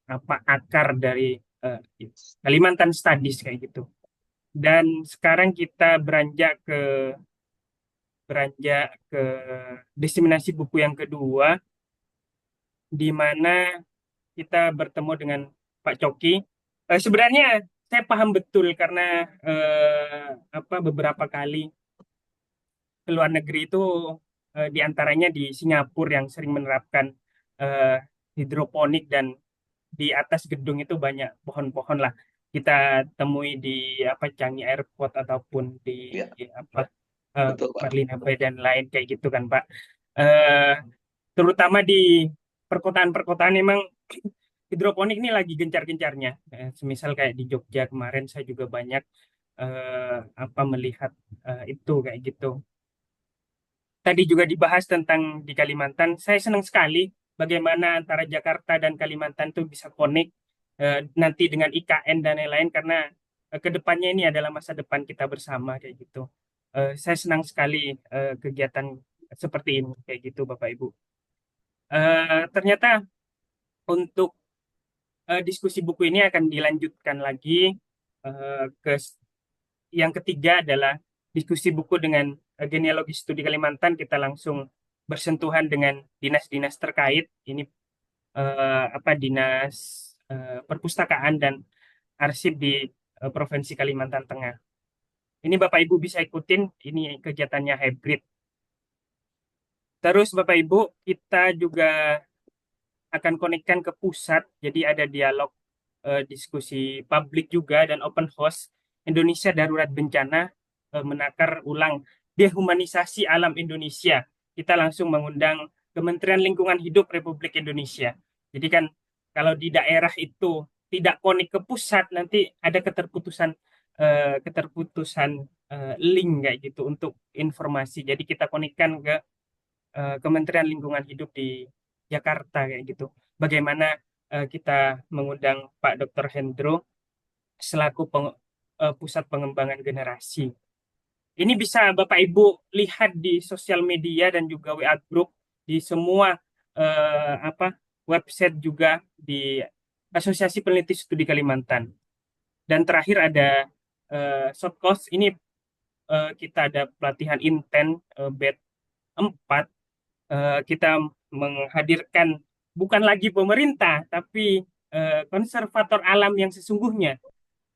apa akar dari Kalimantan Studies kayak gitu. Dan sekarang kita beranjak ke diseminasi buku yang kedua, di mana kita bertemu dengan Pak Coki. Sebenarnya saya paham betul karena beberapa kali ke luar negeri itu, diantaranya di Singapura yang sering menerapkan hidroponik, dan di atas gedung itu banyak pohon-pohon lah. Kita temui di Changi Airport ataupun di Ya, betul Pak. Marlina Bay dan lain kayak gitu kan Pak. Eh, Terutama di perkotaan-perkotaan memang hidroponik ini lagi gencar-gencarnya. Semisal kayak di Jogja kemarin saya juga banyak melihat itu kayak gitu. Tadi juga dibahas tentang di Kalimantan. Saya senang sekali bagaimana antara Jakarta dan Kalimantan itu bisa connect nanti dengan IKN dan lain-lain, karena kedepannya ini adalah masa depan kita bersama kayak gitu. Saya senang sekali kegiatan seperti ini kayak gitu Bapak Ibu. Ternyata untuk diskusi buku ini akan dilanjutkan lagi ke yang ketiga adalah diskusi buku dengan genealogi studi Kalimantan. Kita langsung bersentuhan dengan dinas-dinas terkait. Ini dinas perpustakaan dan arsip di Provinsi Kalimantan Tengah. Ini Bapak Ibu bisa ikutin, ini kegiatannya hybrid. Terus Bapak Ibu, kita juga akan konekkan ke pusat, jadi ada dialog diskusi publik juga dan open house Indonesia Darurat Bencana, menakar ulang dehumanisasi alam Indonesia. Kita langsung mengundang Kementerian Lingkungan Hidup Republik Indonesia. Jadi kan kalau di daerah itu tidak konek ke pusat, nanti ada keterputusan link kayak gitu untuk informasi. Jadi kita konekkan ke Kementerian Lingkungan Hidup di Jakarta kayak gitu. Bagaimana kita mengundang Pak Dr. Hendro selaku pusat pengembangan generasi. Ini bisa Bapak Ibu lihat di sosial media dan juga WA group di semua website, juga di Asosiasi Peneliti Studi Kalimantan. Dan terakhir ada short course ini, kita ada pelatihan intent batch 4. Kita menghadirkan bukan lagi pemerintah, tapi konservator alam yang sesungguhnya,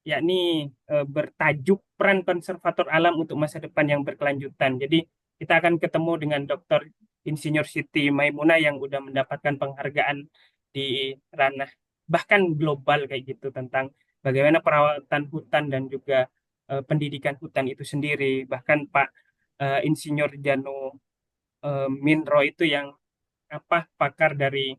yakni bertajuk peran konservator alam untuk masa depan yang berkelanjutan. Jadi kita akan ketemu dengan Dr. Insinyur Siti Maimunah yang udah mendapatkan penghargaan di ranah bahkan global kayak gitu, tentang bagaimana perawatan hutan dan juga pendidikan hutan itu sendiri. Bahkan Pak Insinyur Janu Minro itu yang pakar dari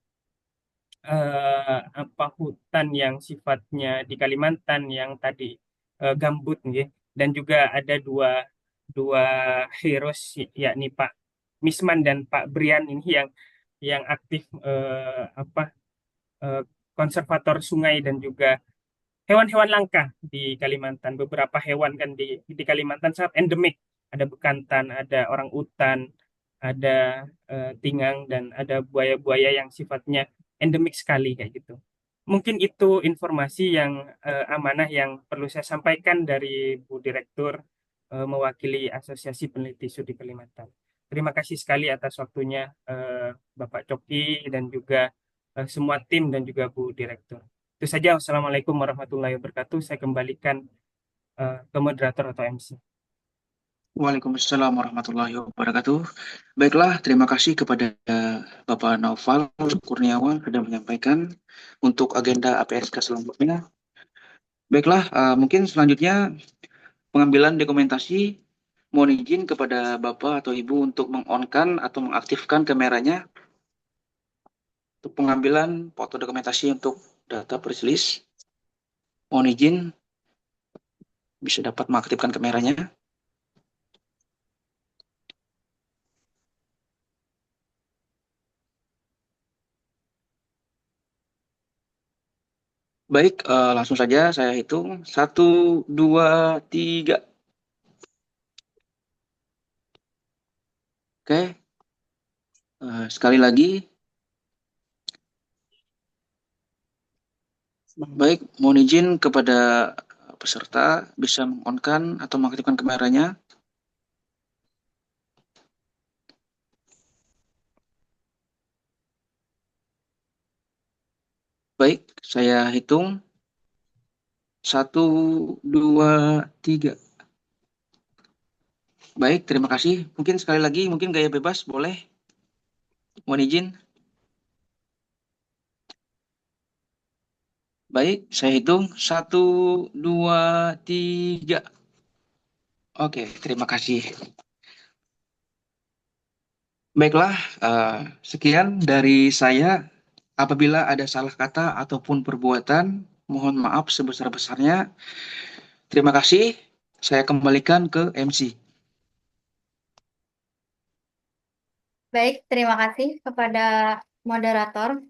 hutan yang sifatnya di Kalimantan yang tadi gambut nggih. Dan juga ada dua dua heroes, yakni Pak Misman dan Pak Brian ini yang aktif eh, konservator sungai dan juga hewan-hewan langka di Kalimantan. Beberapa hewan kan di Kalimantan sangat endemik. Ada bekantan, ada orang utan, ada tingang, dan ada buaya-buaya yang sifatnya endemik sekali kayak gitu. Mungkin itu informasi yang amanah yang perlu saya sampaikan dari Bu Direktur mewakili Asosiasi Peneliti Studi Kalimantan. Terima kasih sekali atas waktunya Bapak Coki dan juga semua tim dan juga Bu Direktur. Itu saja. Wassalamualaikum warahmatullahi wabarakatuh. Saya kembalikan ke moderator atau MC. Waalaikumsalam warahmatullahi wabarakatuh. Baiklah, terima kasih kepada Bapak Naufal Kurniawan sudah menyampaikan untuk agenda APSK selanjutnya. Baiklah, mungkin selanjutnya pengambilan dokumentasi. Mohon izin kepada Bapak atau Ibu untuk meng-on-kan atau mengaktifkan kameranya untuk pengambilan foto dokumentasi untuk data press release. Mohon izin bisa dapat mengaktifkan kameranya. Baik, langsung saja saya hitung. 1, 2, 3. Oke, sekali lagi. Baik, mohon izin kepada peserta bisa meng-on-kan atau mengaktifkan kameranya. Baik, saya hitung. 1, 2, 3. Baik, terima kasih. Mungkin sekali lagi, mungkin gaya bebas boleh. Mohon izin. Baik, saya hitung. 1, 2, 3. Oke, terima kasih. Baiklah, sekian dari saya. Apabila ada salah kata ataupun perbuatan, mohon maaf sebesar-besarnya. Terima kasih. Saya kembalikan ke MC. Baik, terima kasih kepada moderator.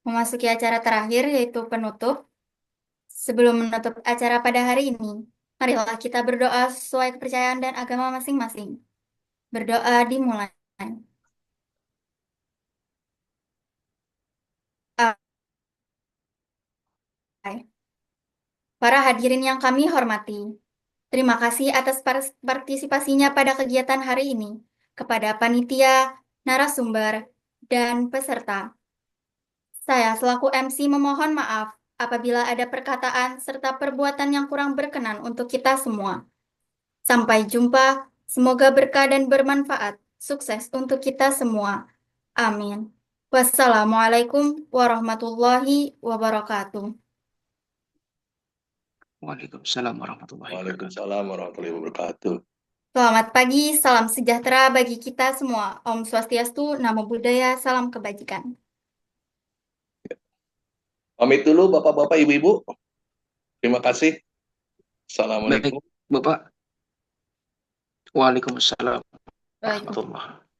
Memasuki acara terakhir yaitu penutup. Sebelum menutup acara pada hari ini, marilah kita berdoa sesuai kepercayaan dan agama masing-masing. Berdoa dimulai. Para hadirin yang kami hormati, terima kasih atas partisipasinya pada kegiatan hari ini, kepada panitia, narasumber, dan peserta. Saya selaku MC memohon maaf apabila ada perkataan serta perbuatan yang kurang berkenan untuk kita semua. Sampai jumpa, semoga berkah dan bermanfaat. Sukses untuk kita semua. Amin. Wassalamualaikum warahmatullahi wabarakatuh. Waalaikumsalam warahmatullahi wabarakatuh. Waalaikumsalam warahmatullahi wabarakatuh. Selamat pagi, salam sejahtera bagi kita semua. Om Swastiastu, Namo Buddhaya, salam kebajikan. Pamit dulu Bapak-Bapak, Ibu-Ibu. Terima kasih. Assalamualaikum. Baik, Bapak. Waalaikumsalam Waalaikumsalam. warahmatullahi wabarakatuh.